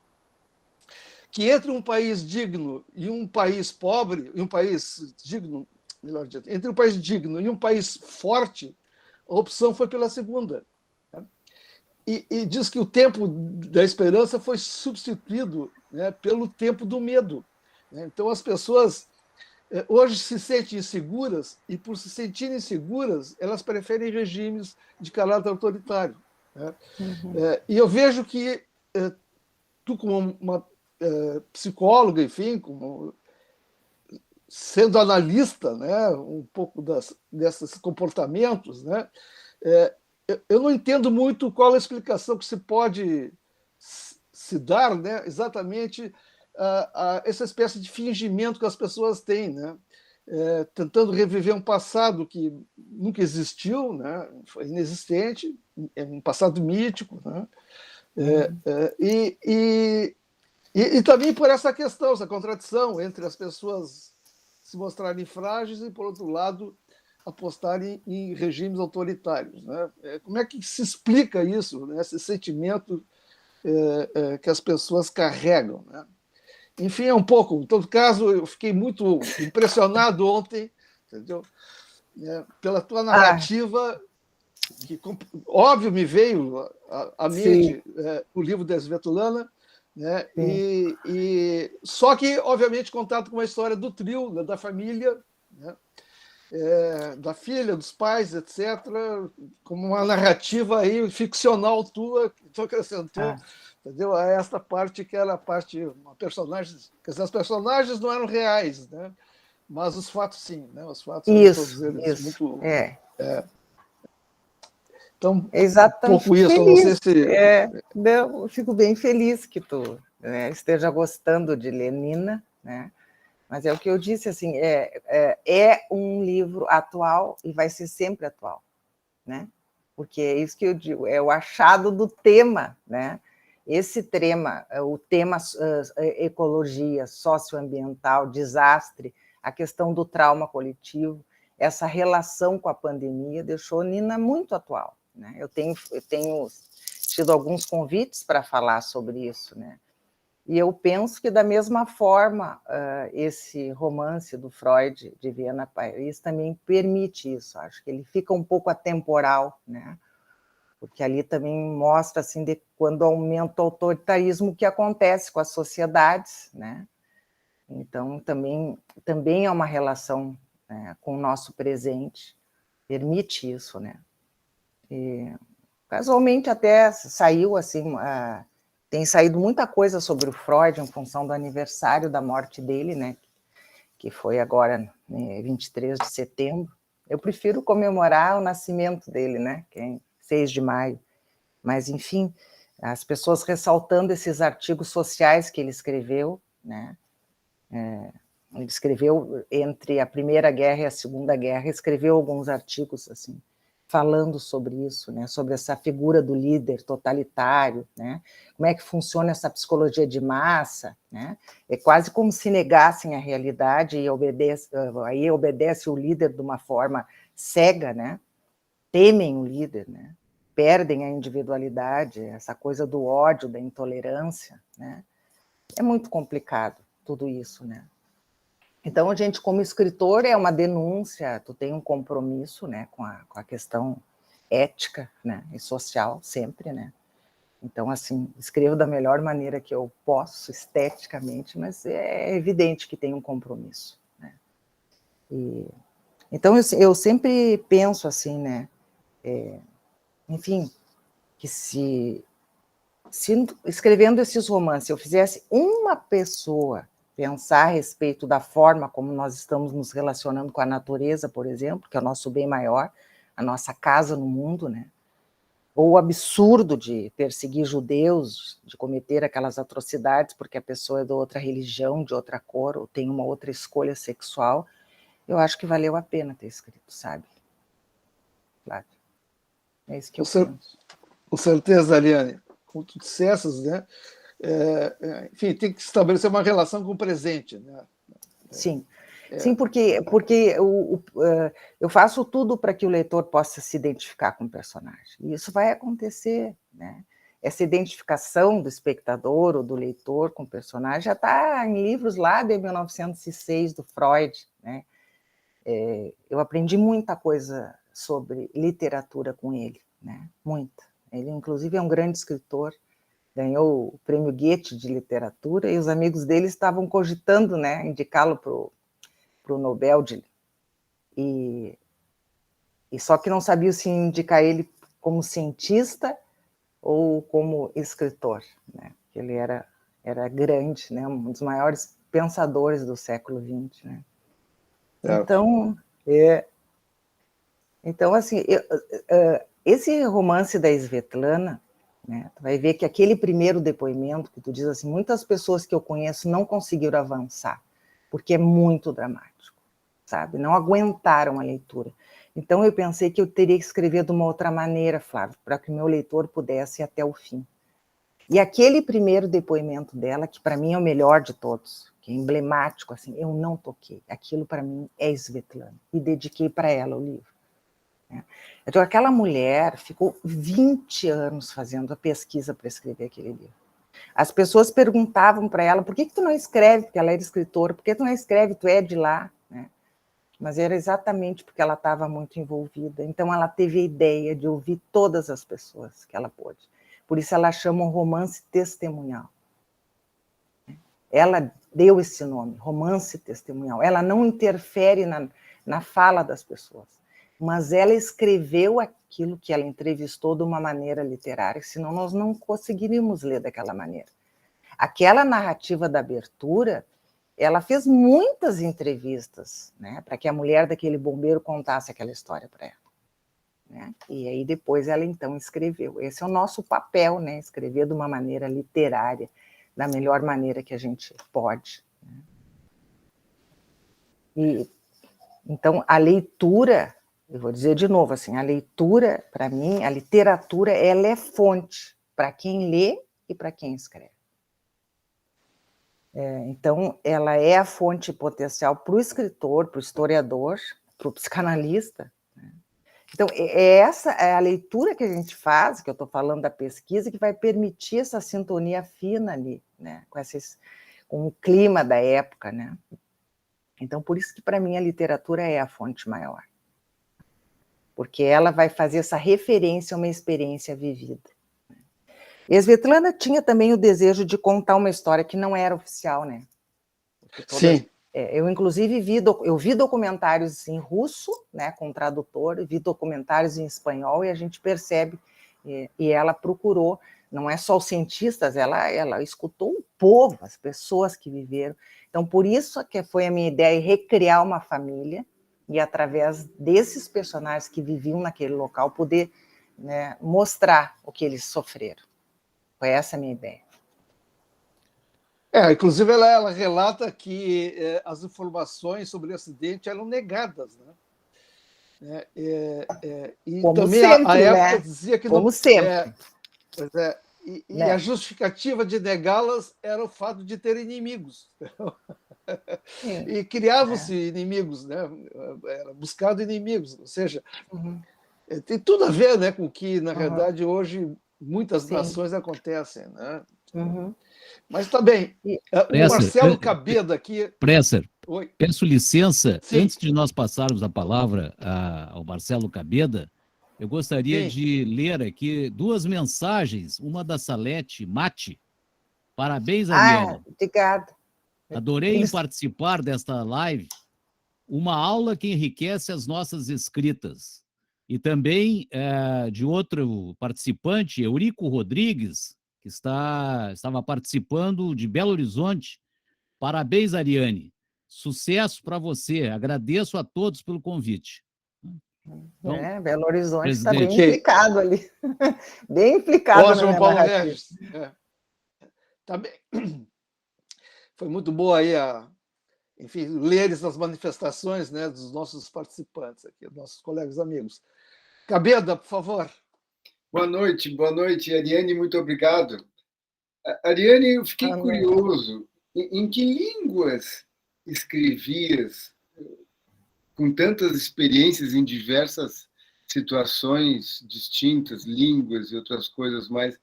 que entre um país digno e um país pobre, e um país digno, melhor dito, entre um país digno e um país forte, a opção foi pela segunda. Né? E diz que o tempo da esperança foi substituído, né, pelo tempo do medo. Né? Então, as pessoas hoje se sentem inseguras, e por se sentirem inseguras, elas preferem regimes de caráter autoritário. Né? E eu vejo que tu, como uma psicóloga, enfim, como sendo analista, né, um pouco desses comportamentos, né, eu não entendo muito qual a explicação que se pode se dar, né, exatamente a essa espécie de fingimento que as pessoas têm, né, tentando reviver um passado que nunca existiu, né, foi inexistente, é um passado mítico, né, e também por essa questão, essa contradição entre as pessoas se mostrarem frágeis e, por outro lado, apostarem em regimes autoritários. Né? Como é que se explica isso, né? Esse sentimento que as pessoas carregam? Né? Enfim, é um pouco. Em todo caso, eu fiquei muito impressionado ontem, entendeu? Pela tua narrativa, que, óbvio, me veio à mente o livro da Svetlana, né? Só que, obviamente, contato com a história do trio, né? Da família, né? Da filha, dos pais, etc., como uma narrativa aí ficcional tua, que tu acrescentou, entendeu? A esta parte que era a parte, uma personagem, quer dizer, as personagens não eram reais, né? Mas os fatos sim, né? Os fatos eram todos eles muito... Então, Exatamente. pouco isso, eu não sei se... Eu fico bem feliz que tu, né, esteja gostando de ler Nina, né? Mas é o que eu disse, assim, é um livro atual e vai ser sempre atual, né? Porque é isso que eu digo, é o achado do tema, né? Esse tema, o tema ecologia, socioambiental, desastre, a questão do trauma coletivo, essa relação com a pandemia deixou Nina muito atual, né? Eu tenho tido alguns convites para falar sobre isso, né? E eu penso que, da mesma forma, esse romance do Freud, de Viena Paris, também permite isso. Acho que ele fica um pouco atemporal, né? Porque ali também mostra, assim, de quando aumenta o autoritarismo, o que acontece com as sociedades, né? Então, também é uma relação, né, com o nosso presente, permite isso, né? E, casualmente, até saiu, assim, tem saído muita coisa sobre o Freud em função do aniversário da morte dele, né? Que foi agora, né, 23 de setembro. Eu prefiro comemorar o nascimento dele, né? Que é 6 de maio. Mas, enfim, as pessoas ressaltando esses artigos sociais que ele escreveu, né? Ele escreveu entre a Primeira Guerra e a Segunda Guerra, escreveu alguns artigos assim, falando sobre isso, né? Sobre essa figura do líder totalitário, né? Como é que funciona essa psicologia de massa, né? É quase como se negassem a realidade e aí obedece o líder de uma forma cega, né? Temem o líder, né? Perdem a individualidade, essa coisa do ódio, da intolerância, né? É muito complicado tudo isso, né? Então, a gente, como escritor, é uma denúncia, tu tem um compromisso, né, com a questão ética, né, e social, sempre, né? Então, assim, escrevo da melhor maneira que eu posso, esteticamente, mas é evidente que tem um compromisso, né? Então, eu sempre penso assim, né, enfim, que se escrevendo esses romances eu fizesse uma pessoa pensar a respeito da forma como nós estamos nos relacionando com a natureza, por exemplo, que é o nosso bem maior, a nossa casa no mundo, né? Ou o absurdo de perseguir judeus, de cometer aquelas atrocidades porque a pessoa é de outra religião, de outra cor, ou tem uma outra escolha sexual, eu acho que valeu a pena ter escrito, sabe? Claro. É isso que eu penso. Com certeza, Ariane. Como tu dissesses, né? Enfim, tem que estabelecer uma relação com o presente, né? Sim. Sim, porque eu faço tudo para que o leitor possa se identificar com o personagem. E isso vai acontecer, né? Essa identificação do espectador ou do leitor com o personagem já está em livros lá de 1906, do Freud, né? Eu aprendi muita coisa sobre literatura com ele, né? Muita. Ele, inclusive, é um grande escritor, ganhou o prêmio Goethe de literatura, e os amigos dele estavam cogitando, né, indicá-lo para o Nobel e só que não sabiam se indicar ele como cientista ou como escritor, né? Ele era grande, né? Um dos maiores pensadores do século XX, né? Então, assim, esse romance da Svetlana, né, tu vai ver que aquele primeiro depoimento que tu diz assim, muitas pessoas que eu conheço não conseguiram avançar, porque é muito dramático, sabe? Não aguentaram a leitura. Então, eu pensei que eu teria que escrever de uma outra maneira, Flávio, para que o meu leitor pudesse ir até o fim. E aquele primeiro depoimento dela, que para mim é o melhor de todos, que é emblemático, assim, eu não toquei. Aquilo para mim é Svetlana. E dediquei para ela o livro. Então, aquela mulher ficou 20 anos fazendo a pesquisa para escrever aquele livro. As pessoas perguntavam para ela, por que tu não escreve? Porque ela era escritora, por que tu não escreve? Tu é de lá, né? Mas era exatamente porque ela estava muito envolvida. Então, ela teve a ideia de ouvir todas as pessoas que ela pôde. Por isso, ela chama um romance testemunhal. Ela deu esse nome, romance testemunhal. Ela não interfere na fala das pessoas, mas ela escreveu aquilo que ela entrevistou de uma maneira literária, senão nós não conseguiríamos ler daquela maneira. Aquela narrativa da abertura, ela fez muitas entrevistas, né, para que a mulher daquele bombeiro contasse aquela história para ela. né? E aí depois ela então escreveu. Esse é o nosso papel, né? Escrever de uma maneira literária, da melhor maneira que a gente pode. Né? E então a leitura, eu vou dizer de novo assim, a leitura, para mim, a literatura, ela é fonte para quem lê e para quem escreve. Então, ela é a fonte potencial para o escritor, para o historiador, para o psicanalista. Né? Então, essa é a leitura que a gente faz, que eu estou falando da pesquisa, que vai permitir essa sintonia fina ali, né? Com o clima da época. Né? Então, por isso que, para mim, a literatura é a fonte maior. Porque ela vai fazer essa referência a uma experiência vivida. E a Svetlana tinha também o desejo de contar uma história que não era oficial, né? Sim. Eu, inclusive, vi documentários em russo, né, com tradutor, vi documentários em espanhol, e a gente percebe, e ela procurou, não é só os cientistas, ela escutou o povo, as pessoas que viveram. Então, por isso que foi a minha ideia, recriar uma família, e através desses personagens que viviam naquele local, poder, né, mostrar o que eles sofreram. Foi essa a minha ideia. Inclusive, ela relata que as informações sobre o acidente eram negadas, né? E como também sempre, a época, né? dizia que como sempre. E né? a justificativa de negá-las era o fato de ter inimigos. Sim, e criavam-se inimigos, né? Era buscado inimigos, ou seja, tem tudo a ver, né, com o que, na verdade, hoje muitas nações acontecem. Né? Mas está bem. O Marcelo Cabeda aqui... Presser, Oi. peço licença, Sim. antes de nós passarmos a palavra ao Marcelo Cabeda, eu gostaria de ler aqui 2 mensagens, uma da Salete Mate. Parabéns, Ariane. Obrigada. Adorei participar desta live. Uma aula que enriquece as nossas escritas. E também de outro participante, Eurico Rodrigues, que estava participando de Belo Horizonte. Parabéns, Ariane. Sucesso para você. Agradeço a todos pelo convite. Então, Belo Horizonte está bem Okay. implicado ali. Bem implicado na minha Paulo narrativa. Regis. Tá bem. Foi muito boa aí enfim, ler essas manifestações, né, dos nossos participantes aqui, dos nossos colegas amigos. Cabeda, por favor. Boa noite, Ariane, muito obrigado. Ariane, eu fiquei curioso, em que línguas escrevias com tantas experiências em diversas situações distintas, línguas e outras coisas mais? O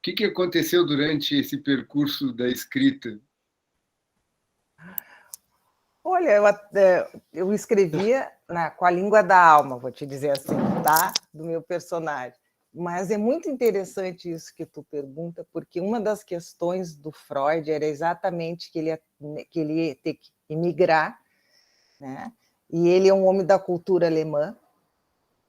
que aconteceu durante esse percurso da escrita? Olha, eu escrevia com a língua da alma, vou te dizer assim, tá? Do meu personagem. Mas é muito interessante isso que tu pergunta, porque uma das questões do Freud era exatamente que ele ia ter que emigrar, né? E ele é um homem da cultura alemã,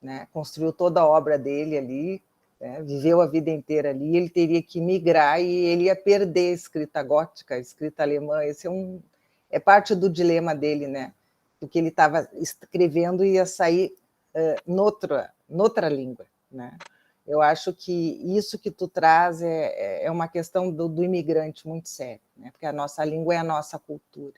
né? Construiu toda a obra dele ali, né? Viveu a vida inteira ali, ele teria que migrar e ele ia perder a escrita gótica, a escrita alemã. Esse é parte do dilema dele, né? Do que ele estava escrevendo ia sair noutra língua, né? Eu acho que isso que tu traz é uma questão do imigrante muito séria, né? Porque a nossa língua é a nossa cultura.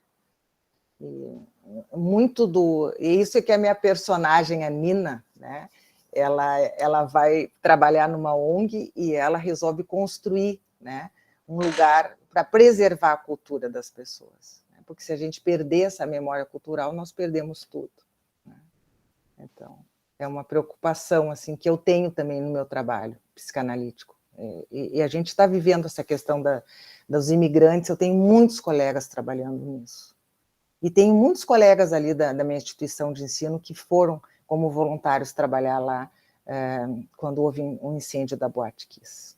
E isso é que a minha personagem, a Nina, né? Ela vai trabalhar numa ONG e ela resolve construir, né, um lugar para preservar a cultura das pessoas. Né? Porque se a gente perder essa memória cultural, nós perdemos tudo. Né? Então, é uma preocupação assim, que eu tenho também no meu trabalho psicanalítico. E a gente está vivendo essa questão dos imigrantes, eu tenho muitos colegas trabalhando nisso. E tenho muitos colegas ali da minha instituição de ensino que foram como voluntários trabalhar lá quando houve um incêndio da Boate Kiss.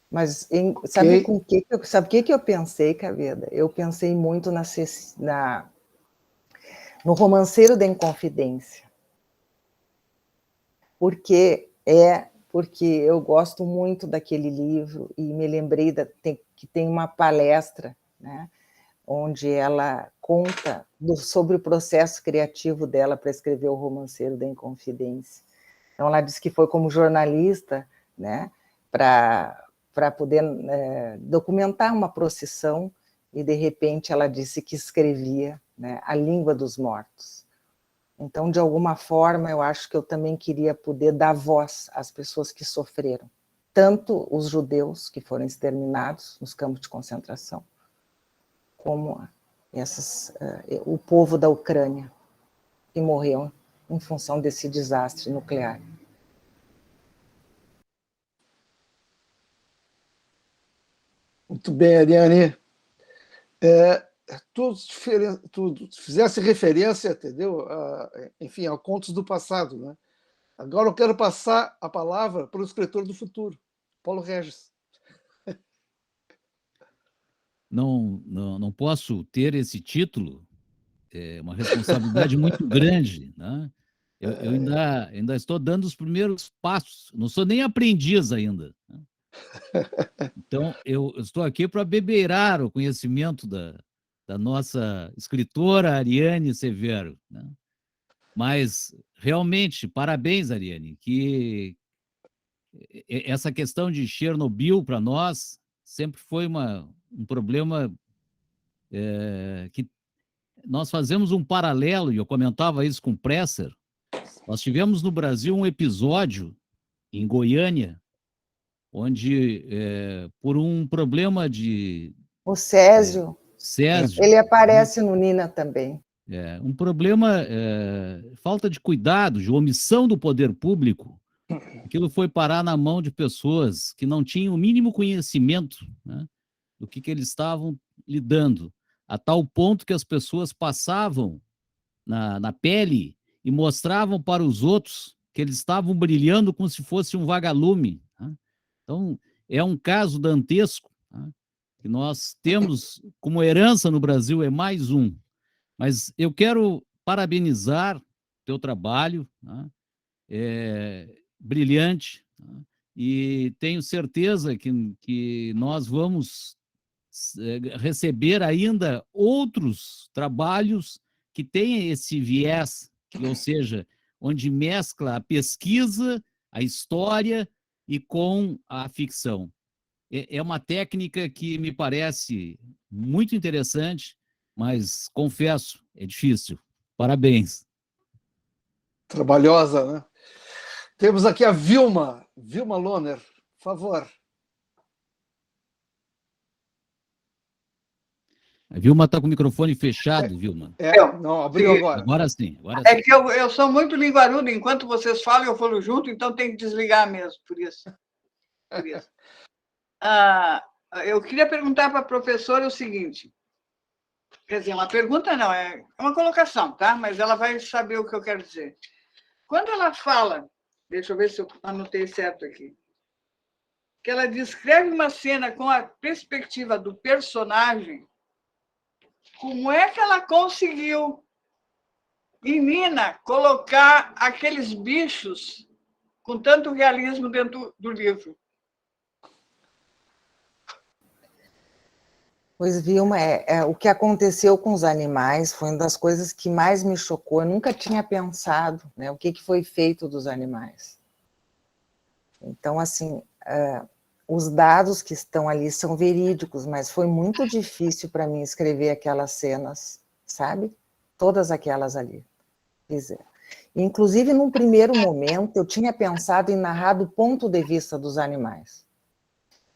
Mas sabe o que eu pensei, Cabeda? Eu pensei muito no Romanceiro da Inconfidência. Porque eu gosto muito daquele livro e me lembrei que tem uma palestra, né, onde ela conta sobre o processo criativo dela para escrever O Romanceiro da Inconfidência. Então, ela diz que foi como jornalista, né, para poder documentar uma procissão, e, de repente, ela disse que escrevia, né, a língua dos mortos. Então, de alguma forma, eu acho que eu também queria poder dar voz às pessoas que sofreram, tanto os judeus que foram exterminados nos campos de concentração, como o povo da Ucrânia, que morreu em função desse desastre nuclear. Muito bem, Ariane. Tu fizesse referência, entendeu? Enfim, a contos do passado, né? Agora eu quero passar a palavra para o escritor do futuro, Paulo Regis. Não posso ter esse título, é uma responsabilidade muito grande, né? Eu ainda estou dando os primeiros passos, não sou nem aprendiz ainda, né? Então, eu estou aqui para bebeirar o conhecimento da nossa escritora Ariane Severo, né? Mas, realmente, parabéns, Ariane, que essa questão de Chernobyl, para nós, sempre foi um problema que nós fazemos um paralelo, e eu comentava isso com o Presser. Nós tivemos no Brasil um episódio em Goiânia, onde, por um problema de... O Césio, Césio, ele aparece no Nina também. Um problema, falta de cuidado, de omissão do poder público. Aquilo foi parar na mão de pessoas que não tinham o mínimo conhecimento, né, do que eles estavam lidando, a tal ponto que as pessoas passavam na pele e mostravam para os outros que eles estavam brilhando como se fosse um vagalume, né? Então, é um caso dantesco, né, que nós temos como herança no Brasil, é mais um. Mas eu quero parabenizar o teu trabalho, né? Brilhante, né? E tenho certeza que nós vamos receber ainda outros trabalhos que tenham esse viés, ou seja, onde mescla a pesquisa, a história e com a ficção. É uma técnica que me parece muito interessante, mas, confesso, é difícil. Parabéns. Trabalhosa, né? Temos aqui a Vilma Lohner, por favor. A Vilma está com o microfone fechado, Vilma. Não, abriu agora. Agora sim. É que eu sou muito linguaruda, enquanto vocês falam, eu falo junto, então tem que desligar mesmo, por isso. Eu queria perguntar para a professora o seguinte, quer dizer, uma pergunta não, é uma colocação, tá? Mas ela vai saber o que eu quero dizer. Quando ela fala, deixa eu ver se eu anotei certo aqui, que ela descreve uma cena com a perspectiva do personagem, como é que ela conseguiu, em Nina, colocar aqueles bichos com tanto realismo dentro do livro? Pois, Vilma, o que aconteceu com os animais foi uma das coisas que mais me chocou. Eu nunca tinha pensado, né, o que foi feito dos animais. Então, assim, os dados que estão ali são verídicos, mas foi muito difícil para mim escrever aquelas cenas, sabe? Todas aquelas ali. Inclusive, num primeiro momento, eu tinha pensado em narrar do ponto de vista dos animais,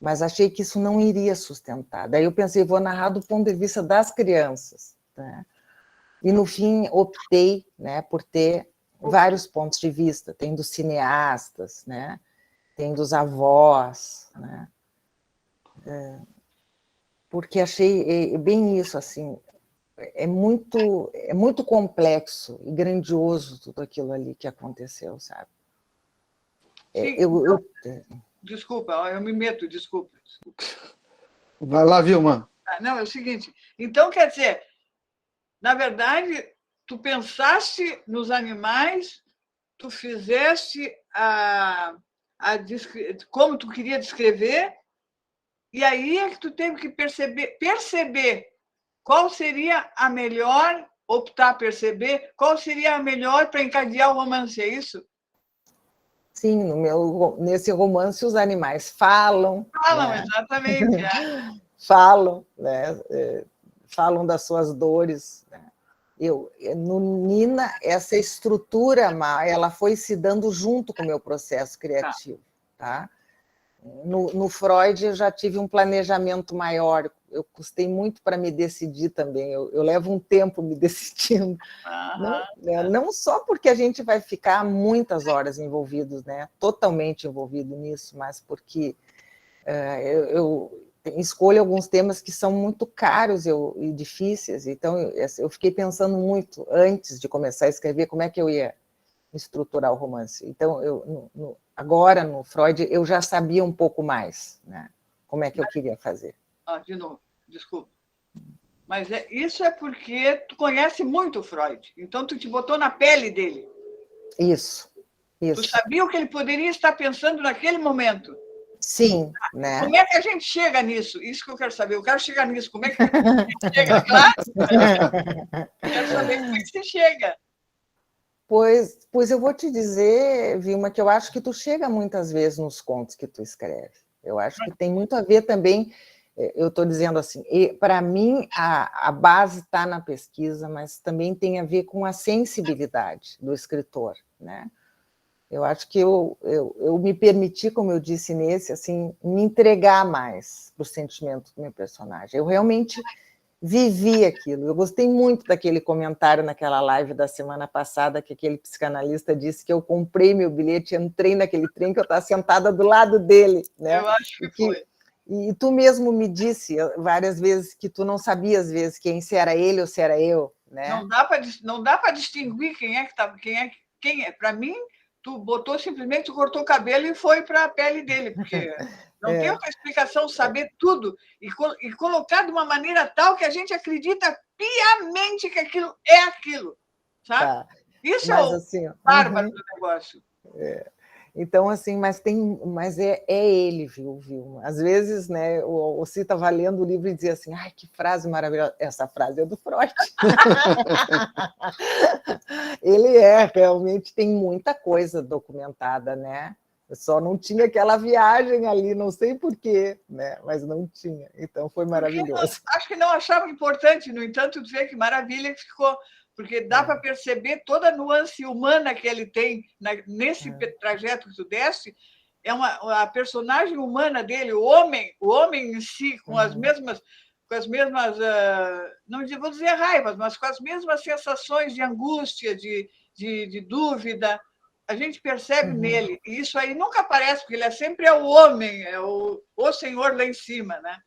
mas achei que isso não iria sustentar. Daí eu pensei, vou narrar do ponto de vista das crianças, né? E, no fim, optei, né, por ter vários pontos de vista. Tem dos cineastas, né? Tem dos avós, né? Porque achei bem isso, assim, é muito complexo e grandioso tudo aquilo ali que aconteceu, sabe? Desculpa, eu me meto, desculpa. Vai lá, Vilma. Não, é o seguinte, então, quer dizer, na verdade, tu pensaste nos animais, tu fizeste como tu queria descrever, e aí é que tu teve que perceber qual seria a melhor, optar, perceber, qual seria a melhor para encadear o romance, é isso? Sim, nesse romance os animais falam. Falam, né? exatamente. Falam, né? Falam das suas dores. Né? No Nina, essa estrutura, ela foi se dando junto com o meu processo criativo. Tá? No Freud, eu já tive um planejamento maior. Eu custei muito para me decidir também. Eu levo um tempo me decidindo. Não só porque a gente vai ficar muitas horas envolvidos, né? Totalmente envolvido nisso, mas porque eu escolho alguns temas que são muito caros e difíceis. Então, eu fiquei pensando muito, antes de começar a escrever, como é que eu ia estruturar o romance. Então, agora, no Freud, eu já sabia um pouco mais, né? Como é que eu queria fazer. De novo, desculpa. Mas isso é porque tu conhece muito o Freud. Então, tu te botou na pele dele. Isso. Tu sabia o que ele poderia estar pensando naquele momento. Sim, né? Como é que a gente chega nisso? Isso que eu quero saber. Eu quero chegar nisso. Como é que a gente chega? Claro. Quero saber como é que você chega. Pois eu vou te dizer, Vilma, que eu acho que tu chega muitas vezes nos contos que tu escreve. Eu acho que tem muito a ver também, eu estou dizendo assim, para mim a base está na pesquisa, mas também tem a ver com a sensibilidade do escritor, né? Eu acho que eu me permiti, como eu disse nesse, assim, me entregar mais para o sentimento do meu personagem. Eu realmente vivi aquilo. Eu gostei muito daquele comentário naquela live da semana passada, que aquele psicanalista disse que eu comprei meu bilhete, entrei naquele trem, que eu estava sentada do lado dele. Né? Eu acho que foi. E tu mesmo me disse várias vezes que tu não sabia, às vezes, se era ele ou se era eu. Né? Não dá para distinguir quem é que estava, quem é. Para mim, tu botou simplesmente, tu cortou o cabelo e foi para a pele dele, porque não tem outra explicação, saber tudo e colocar de uma maneira tal que a gente acredita piamente que aquilo é aquilo, sabe? Tá. Isso mas, é o assim, bárbaro do negócio. Então, assim, mas é ele, viu? Às vezes, né, o Ci estava lendo o livro e dizia assim, ai, que frase maravilhosa. Essa frase é do Freud. Ele realmente tem muita coisa documentada, né? Só não tinha aquela viagem ali, não sei porquê, né? Mas não tinha. Então, foi maravilhoso. Acho que não achava importante, no entanto, dizer que maravilha que ficou, porque dá para perceber toda a nuance humana que ele tem nesse trajeto que tu deste. A personagem humana dele, o homem em si, com as mesmas, não vou dizer raivas, mas com as mesmas sensações de angústia, de dúvida, a gente percebe nele. E isso aí nunca aparece, porque ele é sempre o homem, é o senhor lá em cima, né?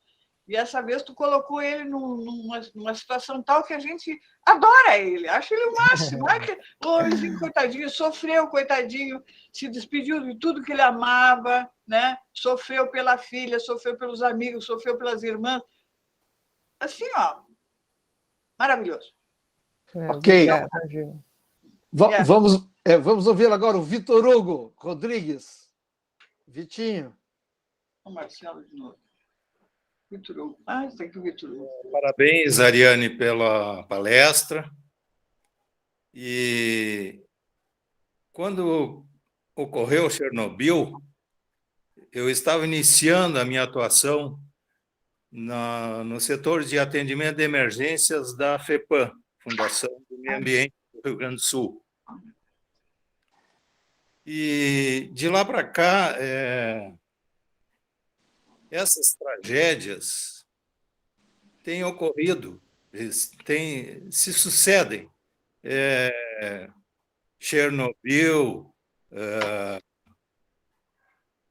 E essa vez tu colocou ele numa situação tal que a gente adora ele, acha ele o máximo. O homemzinho, coitadinho, sofreu, coitadinho, se despediu de tudo que ele amava, né? Sofreu pela filha, sofreu pelos amigos, sofreu pelas irmãs. Assim, ó, maravilhoso. Ok. Vamos ouvir agora o Vitor Hugo Rodrigues. Vitinho. O Marcelo de novo. Vitor Hugo. Tem que o Vitor Hugo. Parabéns, Ariane, pela palestra. E quando ocorreu Chernobyl, eu estava iniciando a minha atuação no setor de atendimento de emergências da FEPAM, Fundação do Meio Ambiente do Rio Grande do Sul. E de lá para cá, essas tragédias têm ocorrido, se sucedem. Chernobyl,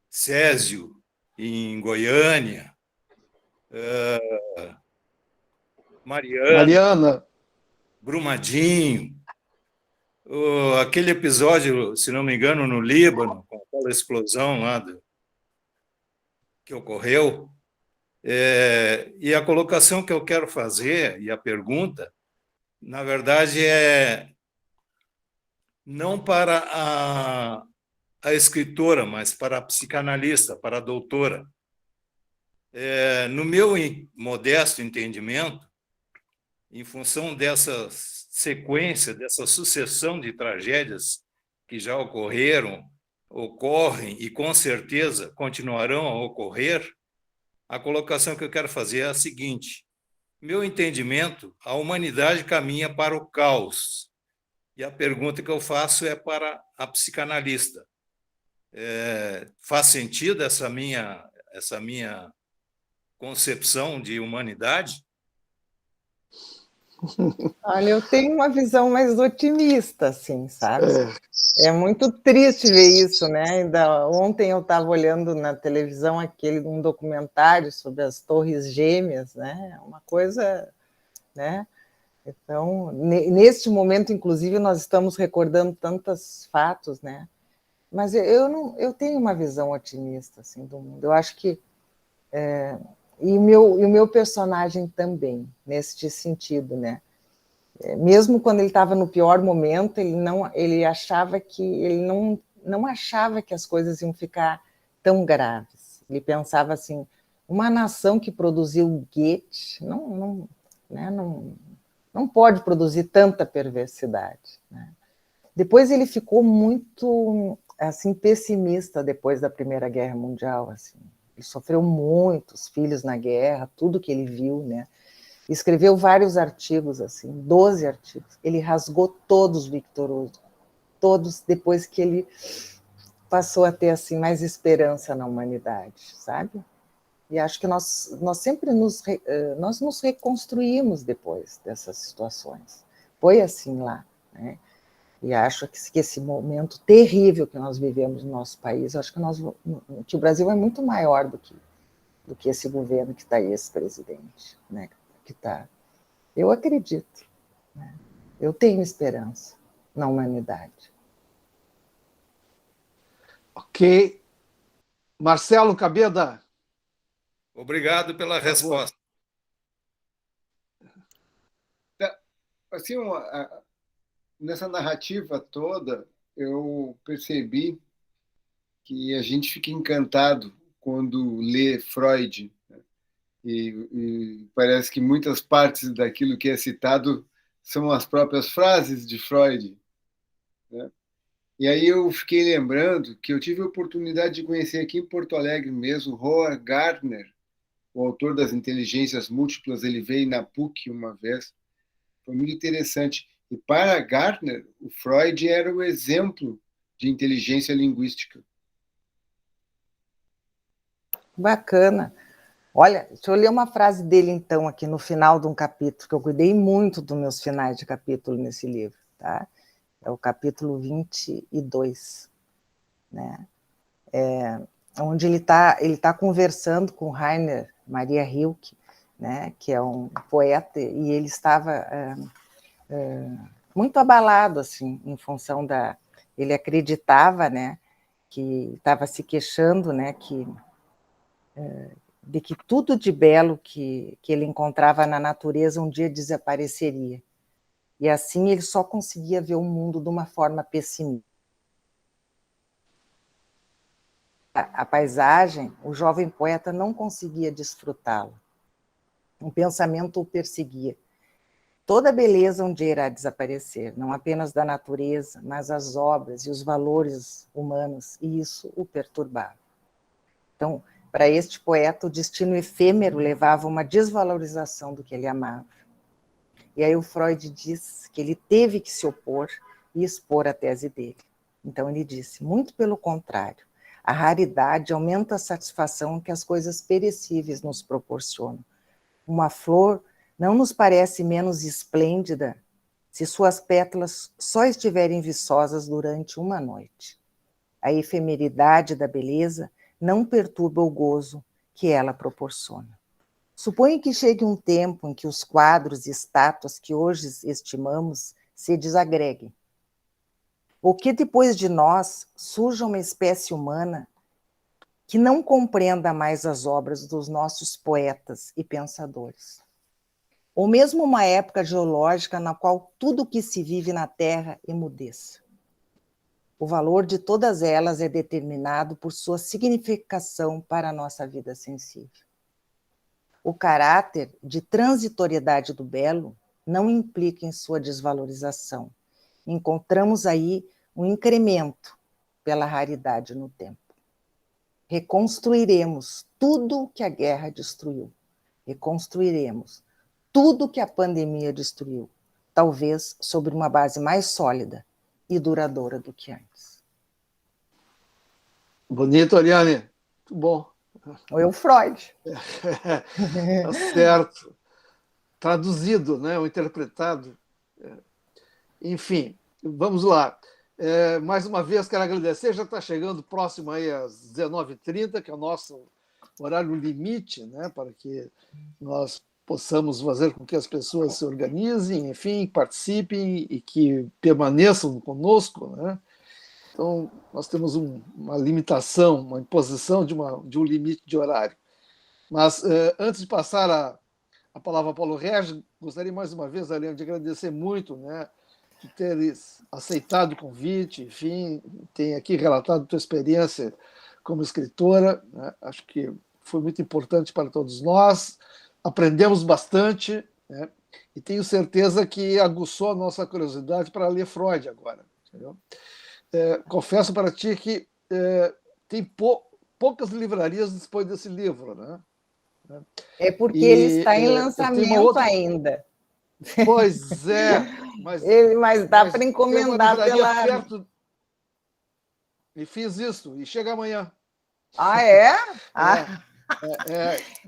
Césio, em Goiânia, Mariana, Brumadinho, aquele episódio, se não me engano, no Líbano, com aquela explosão lá que ocorreu. E a colocação que eu quero fazer, e a pergunta, na verdade, é não para a escritora, mas para a psicanalista, para a doutora. No meu modesto entendimento, em função dessa sequência, dessa sucessão de tragédias que já ocorreram, ocorrem e com certeza continuarão a ocorrer, a colocação que eu quero fazer é a seguinte: meu entendimento, a humanidade caminha para o caos. E a pergunta que eu faço é para a psicanalista. Faz sentido essa minha concepção de humanidade? Olha, eu tenho uma visão mais otimista, assim, sabe? É muito triste ver isso, né? Ainda ontem eu estava olhando na televisão um documentário sobre as Torres Gêmeas, né? Uma coisa, né? Então, neste momento, inclusive, nós estamos recordando tantos fatos, né? Mas eu tenho uma visão otimista assim do mundo. Eu acho que e o meu personagem também neste sentido, né? Mesmo quando ele estava no pior momento, ele achava que ele não achava que as coisas iam ficar tão graves. Ele pensava assim: uma nação que produziu Goethe não pode produzir tanta perversidade, né? Depois ele ficou muito assim pessimista depois da Primeira Guerra Mundial, assim. Ele sofreu muitos filhos na guerra, tudo que ele viu, né? Escreveu vários artigos, assim, 12 artigos. Ele rasgou todos, Victor Hugo, todos, depois que ele passou a ter assim mais esperança na humanidade, sabe? E acho que nós sempre nos reconstruímos depois dessas situações. Foi assim lá, né? E acho que esse momento terrível que nós vivemos no nosso país, acho que o Brasil é muito maior do que esse governo que está aí, esse presidente, né? Que tá. Eu acredito, né? Eu tenho esperança na humanidade. Ok. Marcelo Cabeda. Obrigado pela resposta. Assim, nessa narrativa toda, eu percebi que a gente fica encantado quando lê Freud, né? E parece que muitas partes daquilo que é citado são as próprias frases de Freud, né? E aí eu fiquei lembrando que eu tive a oportunidade de conhecer aqui em Porto Alegre mesmo Howard Gardner, o autor das Inteligências Múltiplas. Ele veio na PUC uma vez, foi muito interessante. E para Gardner, o Freud era o exemplo de inteligência linguística. Bacana. Olha, deixa eu ler uma frase dele, então, aqui no final de um capítulo, que eu cuidei muito dos meus finais de capítulo nesse livro, tá? É o capítulo 22, né? Onde ele tá conversando com Rainer Maria Rilke, né? Que é um poeta, e ele estava muito abalado, assim, em função ele acreditava, né? Que estava se queixando, né? De que tudo de belo que ele encontrava na natureza um dia desapareceria. E assim ele só conseguia ver o mundo de uma forma pessimista. A paisagem, o jovem poeta não conseguia desfrutá-la. Um pensamento o perseguia. Toda a beleza um dia irá desaparecer, não apenas da natureza, mas as obras e os valores humanos, e isso o perturbava. Então, para este poeta, o destino efêmero levava a uma desvalorização do que ele amava. E aí o Freud diz que ele teve que se opor e expor a tese dele. Então ele disse, muito pelo contrário, a raridade aumenta a satisfação que as coisas perecíveis nos proporcionam. Uma flor não nos parece menos esplêndida se suas pétalas só estiverem viçosas durante uma noite. A efemeridade da beleza não perturba o gozo que ela proporciona. Suponho que chegue um tempo em que os quadros e estátuas que hoje estimamos se desagreguem. Ou que depois de nós surja uma espécie humana que não compreenda mais as obras dos nossos poetas e pensadores. Ou mesmo uma época geológica na qual tudo que se vive na Terra emudeça. O valor de todas elas é determinado por sua significação para a nossa vida sensível. O caráter de transitoriedade do belo não implica em sua desvalorização. Encontramos aí um incremento pela raridade no tempo. Reconstruiremos tudo o que a guerra destruiu. Reconstruiremos tudo o que a pandemia destruiu, talvez sobre uma base mais sólida e duradoura do que antes. Bonito, Ariane. Muito bom. Ou eu, Freud. Tá certo. Traduzido, né? Ou interpretado. Enfim, vamos lá. Mais uma vez, quero agradecer. Já está chegando próximo aí às 19h30, que é o nosso horário limite, né? Para que nós possamos fazer com que as pessoas se organizem, enfim, participem e que permaneçam conosco, né? Então, nós temos uma limitação, uma imposição de um limite de horário. Mas, antes de passar a palavra a Paulo Regis, gostaria mais uma vez, Ariane, de agradecer muito, né, de teres aceitado o convite, enfim, tem aqui relatado a tua experiência como escritora, né? Acho que foi muito importante para todos nós, aprendemos bastante, né? E tenho certeza que aguçou a nossa curiosidade para ler Freud agora, entendeu? Confesso para ti que tem poucas livrarias depois desse livro, né? É porque ele está em lançamento ainda. Pois é, mas dá para encomendar pela... perto... E fiz isso, e chega amanhã. Ah, é?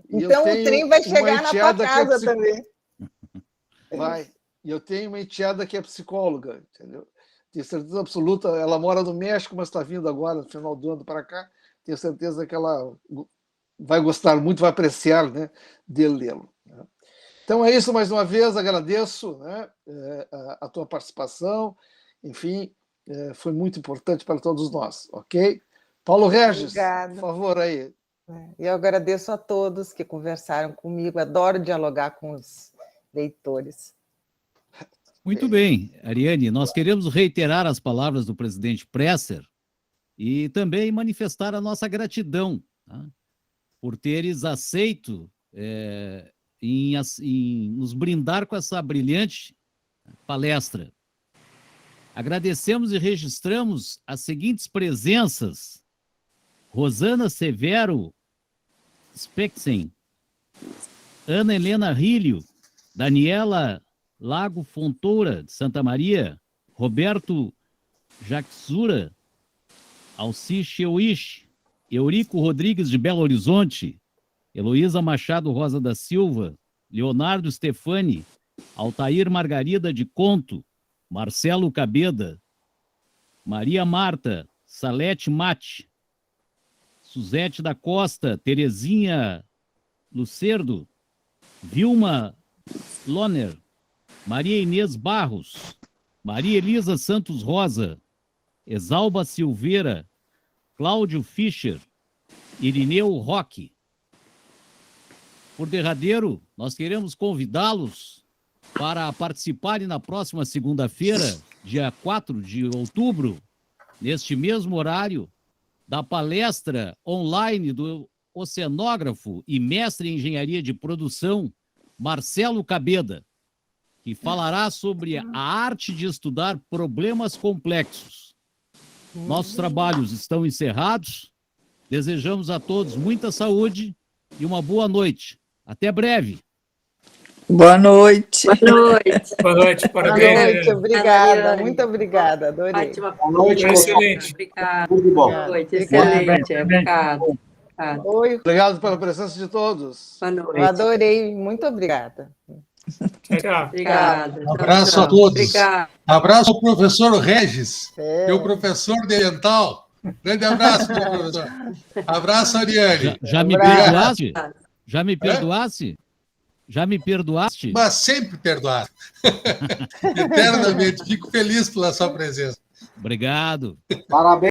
Então o trem vai chegar na tua casa também. Vai. E eu tenho uma enteada que é psicóloga, entendeu? Tenho certeza absoluta, ela mora no México, mas está vindo agora, no final do ano, para cá. Tenho certeza que ela vai gostar muito, vai apreciar, né, de lê-lo. Né? Então é isso, mais uma vez, agradeço, né, a tua participação, enfim, foi muito importante para todos nós, ok? Paulo Regis, Obrigada. Por favor, aí. E eu agradeço a todos que conversaram comigo, adoro dialogar com os leitores. Muito bem, Ariane, nós queremos reiterar as palavras do presidente Presser e também manifestar a nossa gratidão, tá, por teres aceito em nos brindar com essa brilhante palestra. Agradecemos e registramos as seguintes presenças: Rosana Severo Spexen, Ana Helena Rilho, Daniela Lago Fontoura, de Santa Maria, Roberto Jaxura, Alci Cheuish, Eurico Rodrigues, de Belo Horizonte, Heloísa Machado Rosa da Silva, Leonardo Stefani, Altair Margarida de Conto, Marcelo Cabeda, Maria Marta, Salete Mate, Suzete da Costa, Terezinha Lucerdo, Vilma Loner, Maria Inês Barros, Maria Elisa Santos Rosa, Exalba Silveira, Cláudio Fischer, Irineu Roque. Por derradeiro, nós queremos convidá-los para participarem na próxima segunda-feira, dia 4 de outubro, neste mesmo horário, da palestra online do oceanógrafo e mestre em engenharia de produção, Marcelo Cabeda, que falará sobre a arte de estudar problemas complexos. Nossos trabalhos estão encerrados. Desejamos a todos muita saúde e uma boa noite. Até breve. Boa noite. Boa noite, parabéns. Boa noite, obrigada. Muito obrigada, adorei. Ótima. Boa noite, excelente. Obrigada. Tudo bom. Boa noite, excelente. Obrigado. Oi, Obrigado pela presença de todos. Boa noite. eu adorei. Muito obrigada. Tchau. Obrigada. Um abraço a todos. Obrigada. Abraço ao professor Regis, É. professor de dental. Grande abraço, meu professor. Abraço, Ariane. Já me Abraço. perdoaste? Já me perdoaste? Já me perdoaste? Mas sempre perdoado. Eternamente. Fico feliz pela sua presença. Obrigado. Parabéns.